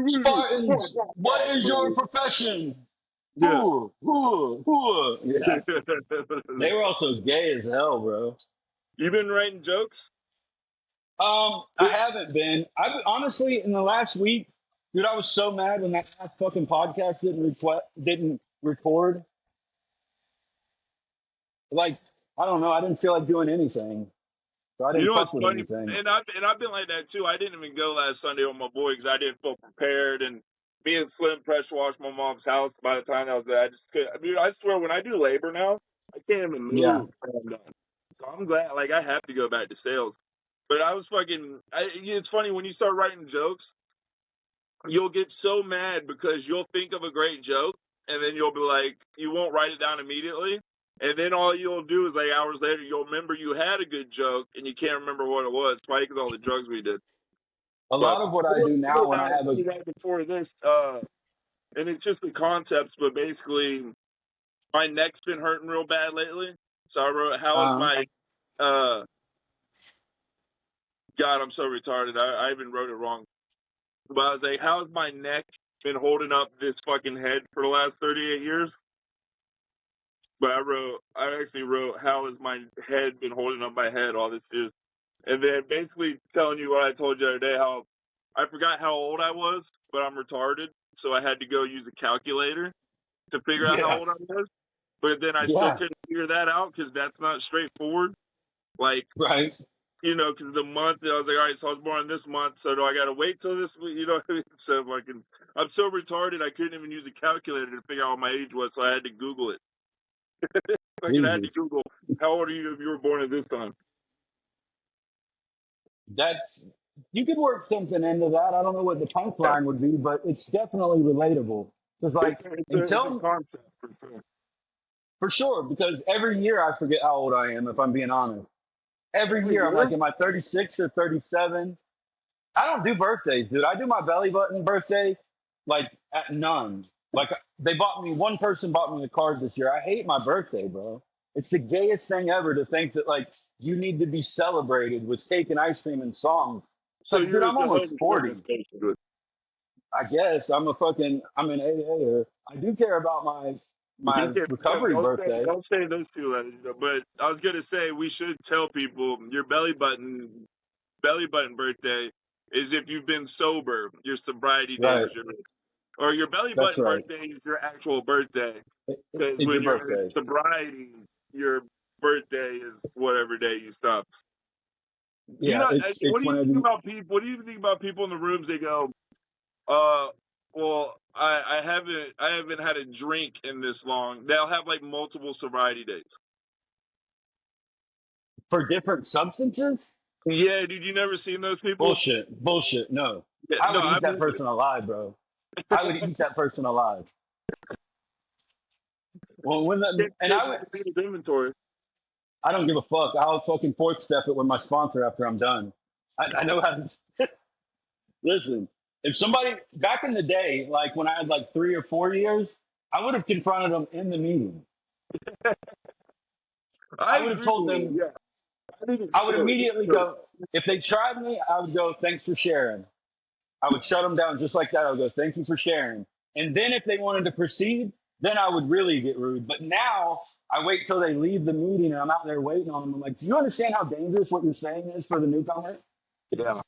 Spartans, what is your profession? Yeah. Yeah. They were also gay as hell, bro. You been writing jokes? I haven't been. I've honestly in the last week, dude. I was so mad when that last fucking podcast didn't record. Like, I don't know. I didn't feel like doing anything, so I didn't fuck with funny? anything. And I've been like that too. I didn't even go last Sunday with my boy because I didn't feel prepared. And me and Slim pressure washed my mom's house. By the time that was there, I just couldn't. I mean, I swear, when I do labor now, I can't even move. Yeah. So I'm glad. Like, I have to go back to sales. But I was fucking. It's funny when you start writing jokes, you'll get so mad because you'll think of a great joke, and then you'll be like, you won't write it down immediately. And then all you'll do is, like, hours later, you'll remember you had a good joke, and you can't remember what it was, probably because all the drugs we did. A lot of what I do now when I have a right before this, and it's just the concepts, but basically, my neck's been hurting real bad lately. So I wrote, how is my, God, I'm so retarded. I even wrote it wrong. But I was like, how's my neck been holding up this fucking head for the last 38 years? But I actually wrote, how has my head been holding up my head all this years? And then basically telling you what I told you the other day, how I forgot how old I was, but I'm retarded. So I had to go use a calculator to figure out how old I was. But then I still couldn't figure that out because that's not straightforward. Like, right. You know, because the month, I was like, all right, so I was born this month, so do I got to wait till this week? You know what I mean? So I'm so retarded, I couldn't even use a calculator to figure out what my age was, so I had to Google it. I had to Google, how old are you if you were born at this time? You could work something into that. I don't know what the punchline would be, but it's definitely relatable. Because, like, it's a concept for sure. For sure, because every year I forget how old I am, if I'm being honest. Every year I'm like, am I 36 or 37? I don't do birthdays, dude. I do my belly button birthday, like, at none. Like, one person bought me a card this year. I hate my birthday, bro. It's the gayest thing ever to think that, like, you need to be celebrated with cake and ice cream and songs. So like, dude, I'm almost 40. Basically. I guess I'm an AA-er. I do care about my recovery birthday. Don't say those two letters, but I was gonna say we should tell people your belly button birthday is if you've been sober. Your sobriety day is or your belly button birthday is your actual birthday. Because when you're in sobriety, your birthday is whatever day you stop. Yeah. What do you think about people? What do you think about people in the rooms? They go, well, I haven't had a drink in this long. They'll have like multiple sobriety dates for different substances. Yeah, dude, you never seen those people? Bullshit. No, yeah, I would eat that person alive, bro. I would eat that person alive. Well, inventory. I don't give a fuck. I'll fucking fourth step it with my sponsor after I'm done. I know how to. Listen. If somebody, back in the day, like when I had like 3 or 4 years, I would have confronted them in the meeting. I I would have agree told with you. them, Yeah, I think it I would should. It immediately should. go, if they tried me, I would go, thanks for sharing. I would shut them down just like that. I would go, thank you for sharing. And then if they wanted to proceed, then I would really get rude. But now I wait till they leave the meeting and I'm out there waiting on them. I'm like, do you understand how dangerous what you're saying is for the newcomers? Yeah.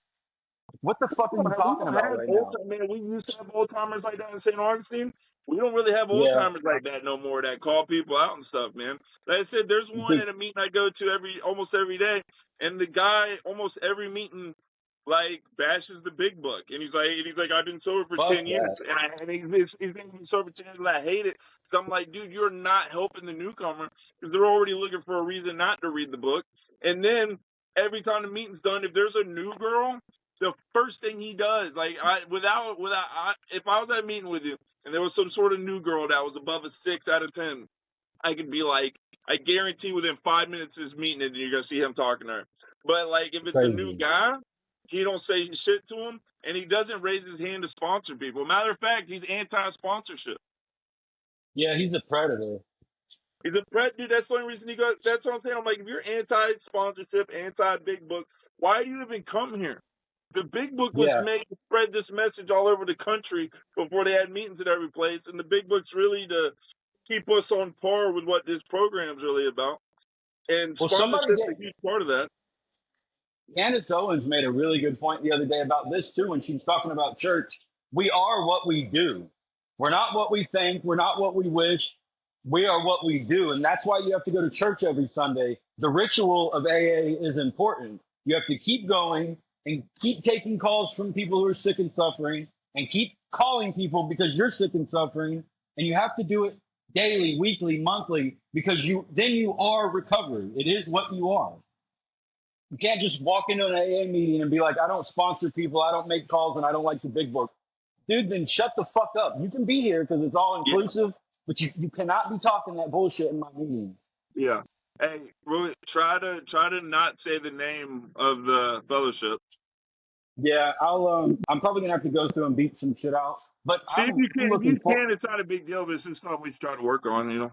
What the fuck are you We talking don't about have right old now? time. Man, we used to have old timers like that in St. Augustine. We don't really have old Yeah. timers like that no more that call people out and stuff, man. Like I said, there's one Dude, at a meeting I go to almost every day, and the guy almost every meeting like bashes the big book, and he's like, I've been sober for fuck 10 years, that. and he's been sober for 10 years, and I hate it. So I'm like, dude, you're not helping the newcomer because they're already looking for a reason not to read the book. And then every time the meeting's done, if there's a new girl, the first thing he does, like if I was at a meeting with you and there was some sort of new girl that was above a 6 out of 10, I could be like, I guarantee within 5 minutes of this meeting, and you're gonna see him talking to her. But like, if it's a new Crazy. guy, he don't say shit to him, and he doesn't raise his hand to sponsor people. Matter of fact, he's anti-sponsorship. Yeah, he's a predator. He's a threat, dude. That's the only reason he goes. That's what I'm saying. I'm like, if you're anti-sponsorship, anti-big book, why do you even come here? The big book was Yeah. made to spread this message all over the country before they had meetings at every place, and the big book's really to keep us on par with what this program's really about. And Well, somebody sponsorship's a get huge part of that. Candace Owens made a really good point the other day about this too when she was talking about church. We are what we do. We're not what we think. We're not what we wish. We are what we do. And that's why you have to go to church every Sunday. The ritual of AA is important. You have to keep going and keep taking calls from people who are sick and suffering and keep calling people because you're sick and suffering. And you have to do it daily, weekly, monthly, because you are recovery. It is what you are. You can't just walk into an AA meeting and be like, I don't sponsor people, I don't make calls, and I don't like the big book. Dude, then shut the fuck up. You can be here because it's all Yeah. inclusive, but you cannot be talking that bullshit in my meeting. Yeah. Hey, really, try to not say the name of the fellowship. Yeah, I'm probably gonna have to go through and beat some shit out. But See if you can. If looking you for can, it's not a big deal. But it's just something we try to work on. You know.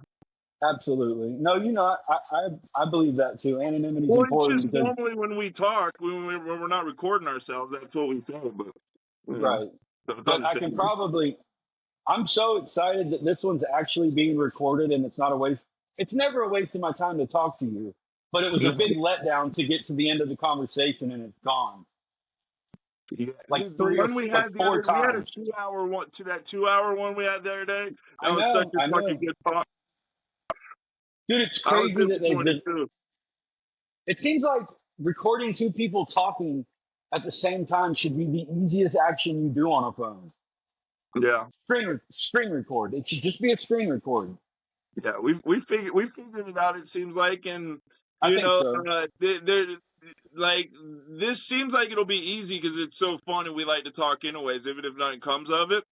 absolutely. No, I believe that too. Anonymity is Well, it's important just because normally when we talk, when we're not recording ourselves, that's what we say. But you know, right. so it's But I can understandable. probably I'm so excited that this one's actually being recorded and it's not a waste. It's never a waste of my time to talk to you, but it was a big letdown to get to the end of the conversation and it's gone. Yeah. Like The three or one we like had the four other, we had a times. 2 hour one to that 2 hour one we had the other day. That I was such know, a I fucking know. good talk. Dude, it's I was crazy that they disappointed did. too. It seems like recording two people talking at the same time should be the easiest action you do on a phone. Yeah. Screen record. It should just be a screen record. Yeah, we figured it out. It seems like, and I you think know, so. like this seems like it'll be easy because it's so fun and we like to talk anyways, even if nothing comes of it.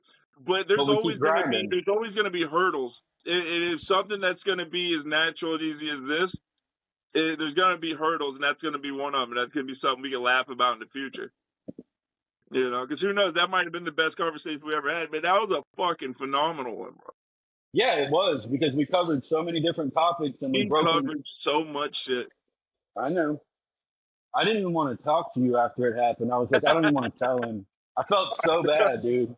But But we keep grinding. there's always gonna be hurdles. It is something that's gonna be as natural and easy as this. There's gonna be hurdles, and that's gonna be one of them. That's gonna be something we can laugh about in the future. You know, because who knows? That might have been the best conversation we ever had, but that was a fucking phenomenal one, bro. Yeah, it was because we covered so many different topics and we He broke them. covered so much shit. I know. I didn't even want to talk to you after it happened. I was like, I don't even want to tell him. I felt so bad, dude.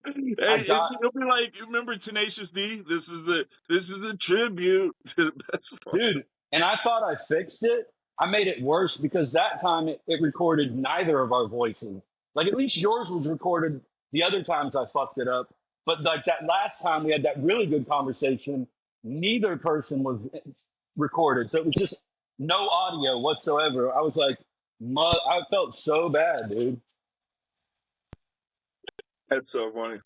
I Hey, got, it'll be like, you remember Tenacious D? This is the tribute to the best one. dude, and I thought I fixed it. I made it worse because that time it recorded neither of our voices. Like at least yours was recorded. The other times I fucked it up. But like that last time we had that really good conversation, neither person was recorded. So it was just no audio whatsoever. I was like, I felt so bad, dude. That's so funny.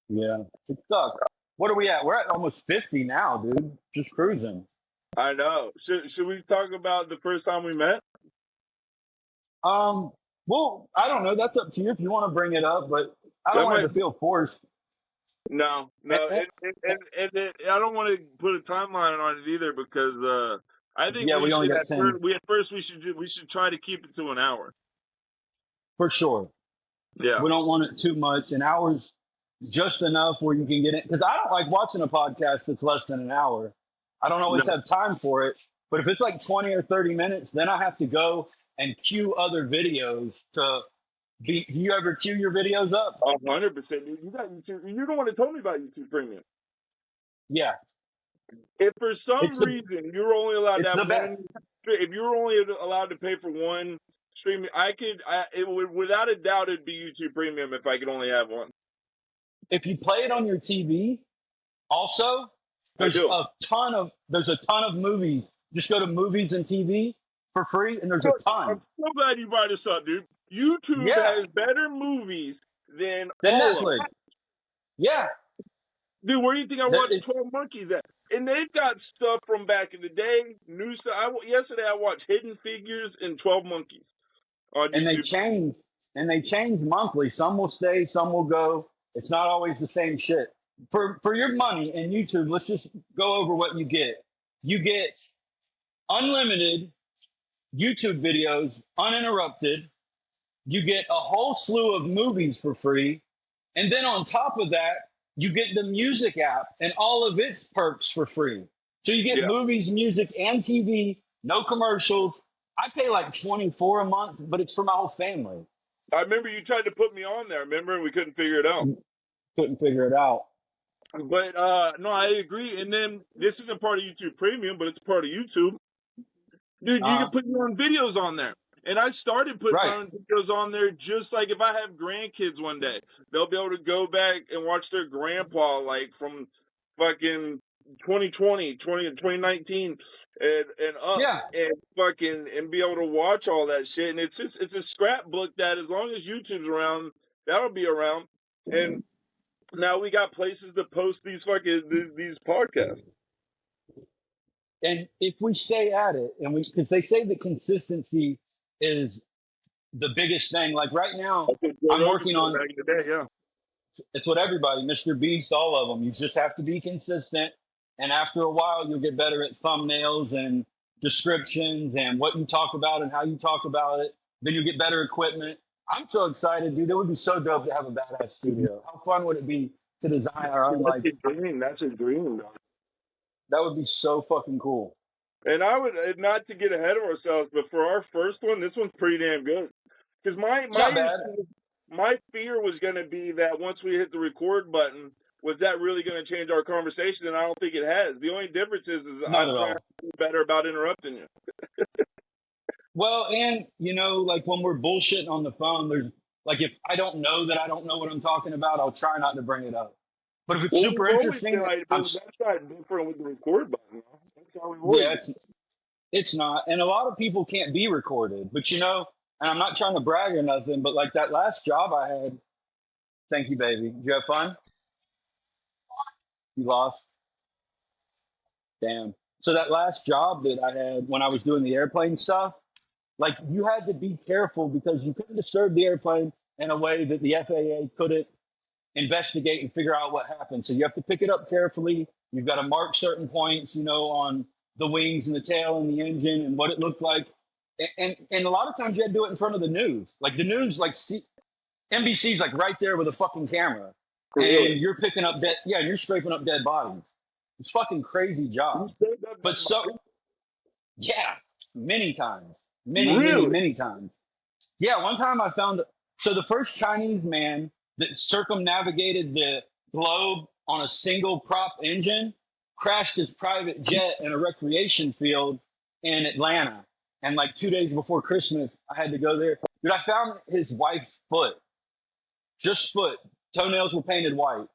Yeah, it sucks. What are we at? We're at almost 50 now, dude. Just cruising. I know. Should we talk about the first time we met? Well, I don't know. That's up to you if you want to bring it up, but I don't That want it might to feel forced. no, no, I don't want to put a timeline on it either because I think Yeah, we we only should got 10 at first we should try to keep it to an hour. for sure. Yeah, We don't want it too much. An hour's just enough where you can get it. Because I don't like watching a podcast that's less than an hour. I don't always No, have time for it. But if it's like 20 or 30 minutes, then I have to go and queue other videos to be. Do you ever queue your videos up? 100%. You got YouTube. You're the one that told me about YouTube Premium. Yeah, If for some it's the reason you're only allowed to it's have the best. one, if you're only allowed to pay for one streaming, it would, without a doubt, it'd be YouTube Premium if I could only have one. If you play it on your TV, also I do. there's a ton of movies. Just go to movies and TV for free, and there's a I'm ton. so glad you brought this up, dude. YouTube Yeah, has better movies than than all of them. Netflix. Yeah, Dude, where do you think I that watched it's 12 Monkeys at? And they've got stuff from back in the day, new stuff. Yesterday I watched Hidden Figures and 12 Monkeys on and YouTube. they change monthly. Some will stay, some will go. It's not always the same shit. For your money in YouTube, let's just go over what you get. You get unlimited YouTube videos, uninterrupted. You get a whole slew of movies for free. And then on top of that, you get the music app and all of its perks for free. So you get Yeah. movies, music, and TV, no commercials. I pay like 24 a month, but it's for my whole family. I remember you tried to put me on there, remember? We couldn't figure it out. Couldn't figure it out. But no, I agree. And then this isn't part of YouTube Premium, but it's part of YouTube. Dude, you can Uh, put your own videos on there. And I started putting my right. own videos on there just like if I have grandkids one day, they'll be able to go back and watch their grandpa like from fucking 2019 and up Yeah. and fucking and be able to watch all that shit. And it's a scrapbook that as long as YouTube's around, that'll be around. And now we got places to post these these podcasts. And if we stay at it, and because they say that consistency is the biggest thing. Like right now, That's what Joe I'm Rogan working said on back in the day, yeah. it's what everybody, Mr. Beast, all of them. You just have to be consistent. And after a while, you'll get better at thumbnails and descriptions and what you talk about and how you talk about it. Then you'll get better equipment. I'm so excited, dude. It would be so dope to have a badass studio. How fun would it be to design our own? That's Like, a dream. That's a dream, dog. that would be so fucking cool. And I would not to get ahead of ourselves, but for our first one, this one's pretty damn good. Because It's not bad. my fear was going to be that once we hit the record button, was that really going to change our conversation? And I don't think it has. The only difference is Not I'm at trying all. to be better about interrupting you. Well, and like when we're bullshitting on the phone, there's like if I don't know that I don't know what I'm talking about, I'll try not to bring it up. But if it's Well, super we've always interesting, been like, I'm that's not different with the record button. That's how we've always yeah, been. it's not. And a lot of people can't be recorded. But and I'm not trying to brag or nothing, but like that last job I had, thank you, baby. Did you have fun? You lost? Damn. So that last job that I had when I was doing the airplane stuff, like you had to be careful because you couldn't disturb the airplane in a way that the FAA couldn't investigate and figure out what happened. So you have to pick it up carefully. You've got to mark certain points, on the wings and the tail and the engine and what it looked like. And a lot of times you had to do it in front of the news. Like the news, like NBC's like right there with a fucking camera. Really? And you're picking up you're scraping up dead bodies. It's fucking crazy You job. said that, But yeah, many times. Many, really? many times. Yeah, one time I found so the first Chinese man that circumnavigated the globe on a single prop engine crashed his private jet in a recreation field in Atlanta. And like 2 days before Christmas, I had to go there. Dude, I found his wife's foot. Just foot. Toenails were painted white.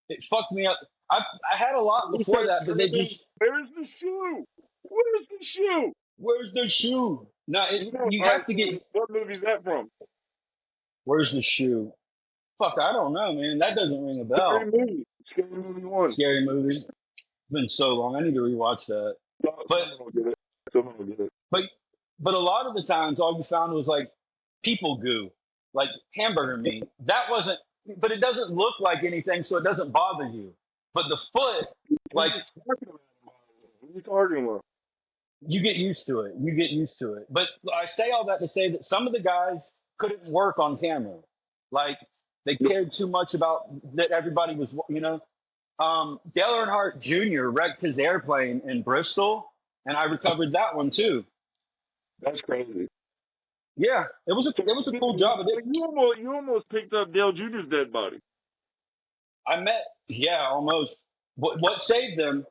It fucked me up. I had a lot before that, but they just, Where's the shoe? Where's the shoe? where's the shoe? No, you All have right, to so get, what movie's that from? where's the shoe? Fuck, I don't know, man. That doesn't ring a Scary bell. movie. Scary movie 1. Scary movie. It's been so long. I need to rewatch that. But Someone will get it. Someone will get it. but a lot of the times, all you found was like people goo, like hamburger meat. That wasn't. But it doesn't look like anything, so it doesn't bother you. But the foot, like What are you talking about? you get used to it. You get used to it. But I say all that to say that some of the guys couldn't work on camera. Like they cared too much about that everybody was, Dale Earnhardt Jr. wrecked his airplane in Bristol, and I recovered that one too. That's crazy. Yeah, it was a cool job. You almost picked up Dale Jr.'s dead body. Almost. What saved them?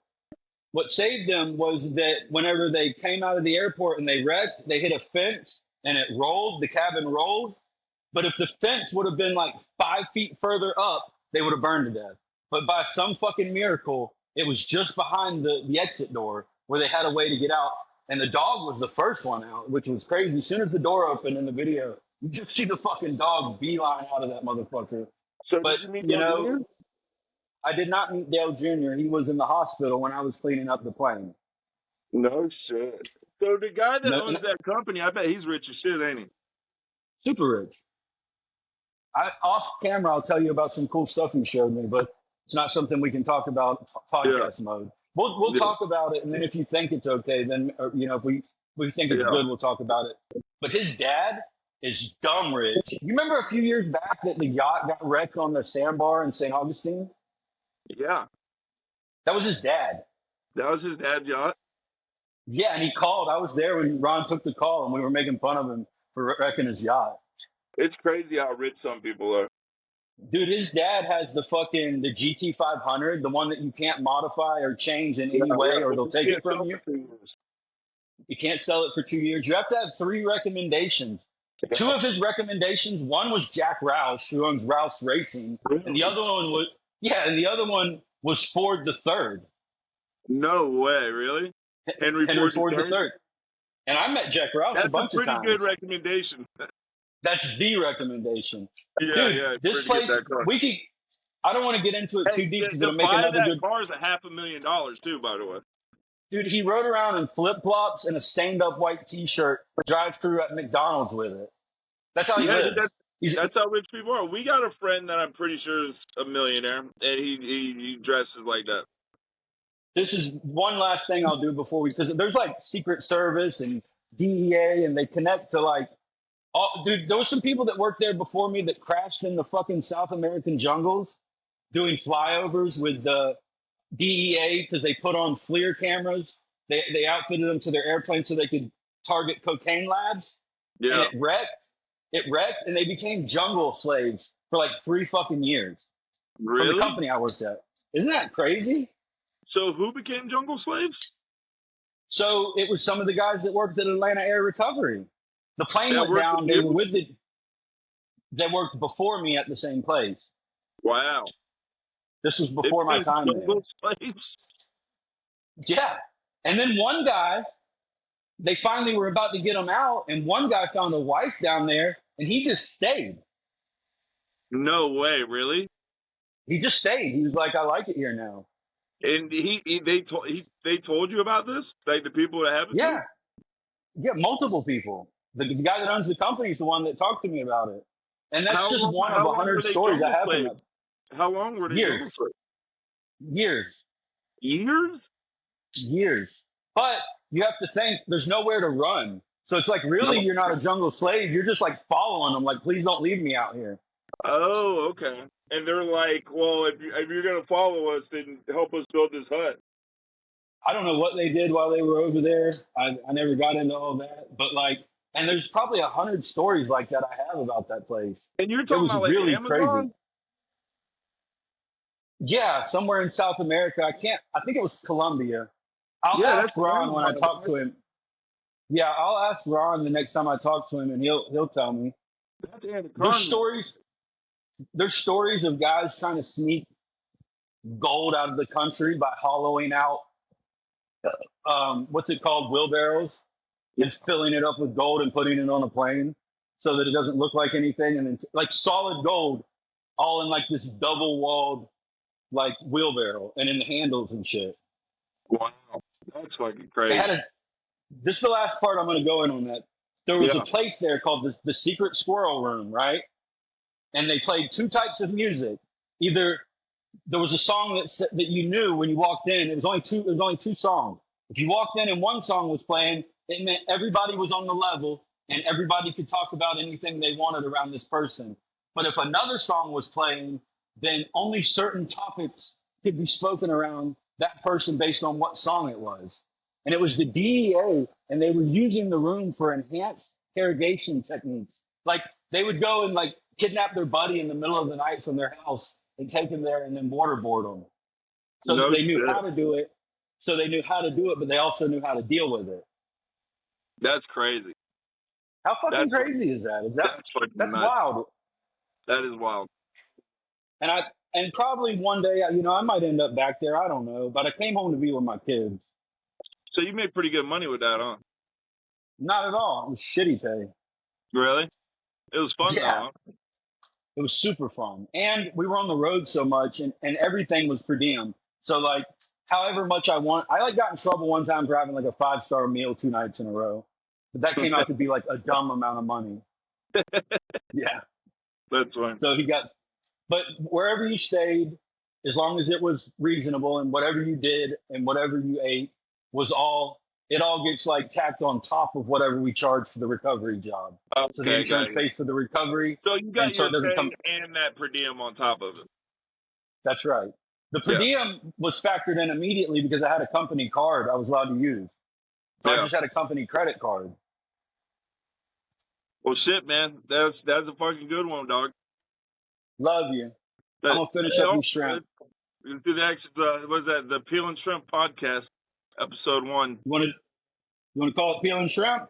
What saved them was that whenever they came out of the airport and they wrecked, they hit a fence and it rolled. The cabin rolled. But if the fence would have been like 5 feet further up, they would have burned to death. But by some fucking miracle, it was just behind the exit door where they had a way to get out. And the dog was the first one out, which was crazy. As soon as the door opened in the video, you just see the fucking dog beeline out of that motherfucker. So But, did you meet Dale Jr.? I did not meet Dale Jr. He was in the hospital when I was cleaning up the plane. No shit. So the guy that No, owns that company, I bet he's rich as shit, ain't he? super rich. Off camera, I'll tell you about some cool stuff he showed me, but it's not something we can talk about podcast mode. We'll talk about it, and then if you think it's okay, then if we think it's good, we'll talk about it. But his dad is dumb rich. You remember a few years back that the yacht got wrecked on the sandbar in St. Augustine? Yeah. That was his dad. That was his dad's yacht? Yeah, and he called. I was there when Ron took the call, and we were making fun of him for wrecking his yacht. It's crazy how rich some people are. Dude, his dad has the GT 500, the one that you can't modify or change in any way, or they'll take it from you. You can't sell it for 2 years. You have to have 3 recommendations. 2 of his recommendations, one was Jack Roush, who owns Roush Racing, and the other one was Ford the Third. No way, really? Henry Ford the Third. And I met Jack Roush a bunch of times. That's a pretty good recommendation. That's the recommendation. Yeah, dude, yeah. This place, I don't want to get into it too deep because it'll make another good. Car is $500,000 too, by the way. Dude, he rode around in flip flops and a stained up white T-shirt, drive through at McDonald's with it. That's how he lives. That's how rich people are. We got a friend that I'm pretty sure is a millionaire, and he dresses like that. This is one last thing I'll do because there's like Secret Service and DEA, and they connect to dude, there was some people that worked there before me that crashed in the fucking South American jungles doing flyovers with the DEA because they put on FLIR cameras. They outfitted them to their airplane so they could target cocaine labs. Yeah. And it wrecked, and they became jungle slaves for like 3 fucking years. Really? From the company I worked at. Isn't that crazy? So who became jungle slaves? So it was some of the guys that worked at Atlanta Air Recovery. The plane went down. They were They worked before me at the same place. Wow. This was before my time there. Slaves? Yeah. And then one guy, they finally were about to get him out, and one guy found a wife down there, and he just stayed. No way, really? He just stayed. He was like, I like it here now. And they told you about this? Like the people that have it? Yeah. Yeah, multiple people. The guy that owns the company is the one that talked to me about it. And that's just one of 100 stories that happened. How long were they Years. Years? Years. But you have to think there's nowhere to run. So it's like, really, you're not a jungle slave. You're just like following them. Like, please don't leave me out here. Oh, okay. And they're like, well, if you're going to follow us, then help us build this hut. I don't know what they did while they were over there. I never got into all that. But and there's probably 100 stories like that I have about that place. And you're talking about really Amazon? Crazy. Yeah, somewhere in South America. I think it was Colombia. I'll ask Ron when I talk to him. Yeah, I'll ask Ron the next time I talk to him, and he'll tell me. There's stories of guys trying to sneak gold out of the country by hollowing out what's it called, wheelbarrows, and filling it up with gold and putting it on a plane so that it doesn't look like anything, and then like solid gold, all in like this double-walled like wheelbarrow and in the handles and shit. Wow, that's fucking crazy. This is the last part I'm going to go in on that. There was a place there called the Secret Squirrel Room, right? And they played 2 types of music. Either there was a song that you knew when you walked in. It was only 2 songs. If you walked in and one song was playing, it meant everybody was on the level and everybody could talk about anything they wanted around this person. But if another song was playing, then only certain topics could be spoken around that person based on what song it was. And it was the DEA, and they were using the room for enhanced interrogation techniques. Like they would go and like kidnap their buddy in the middle of the night from their house and take him there and then waterboard them. So No they knew shit. how to do it. So they knew how to do it, but they also knew how to deal with it. That's crazy. How fucking That's crazy is that? that's fucking That's nuts. wild. That is wild. And probably one day, you know, I might end up back there. I don't know, but I came home to be with my kids. So you made pretty good money with that, huh? Not at all. It was shitty pay. Really? It was fun Yeah. though. Huh? It was super fun. And we were on the road so much and everything was per diem. So like however much I like got in trouble one time for having like a 5-star meal 2 nights in a row. But that came out to be like a dumb amount of money. Yeah. That's fine. So but wherever you stayed, as long as it was reasonable and whatever you did and whatever you ate it all gets like tacked on top of whatever we charge for the recovery job. Okay, So the insurance pays for the recovery. So you got and so your it doesn't pay and that per diem on top of it. That's right. The per diem was factored in immediately because I had a company card I was allowed to use. So I just had a company credit card. Well, shit, man. That's a fucking good one, dog. Love you. I'm going to finish up these shrimp. You can see the next, what is that? The Peel and Shrimp podcast, episode 1. You want to call it Peel and Shrimp?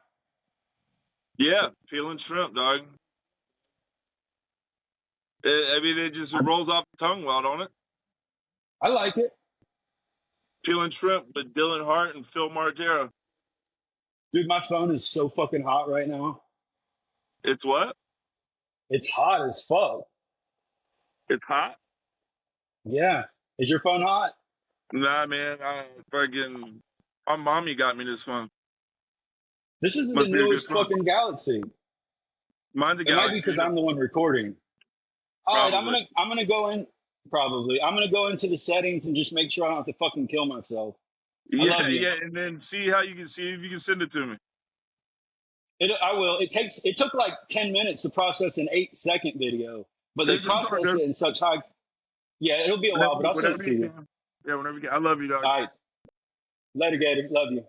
Yeah, Peel and Shrimp, dog. It just rolls off the tongue well, don't it? I like it. Peel and Shrimp with Dylan Hart and Phil Margera. Dude, my phone is so fucking hot right now. It's what? It's hot as fuck. It's hot? Yeah. Is your phone hot? Nah, man. My mommy got me this phone. This is Must the be a good newest phone. fucking Galaxy. Mine's a It Galaxy. might be because I'm the one recording. All right, Probably. I'm gonna go in. Probably, I'm gonna go into the settings and just make sure I don't have to fucking kill myself. I love you. Yeah, and then see if you can send it to me. I will. It took like 10 minutes to process an 8-second video, but they It's just process hard, it in such high. Yeah, it'll be a while, but I'll send it to you. Yeah, whenever you get. I love you, dog. All right. Later, Gator. Love you.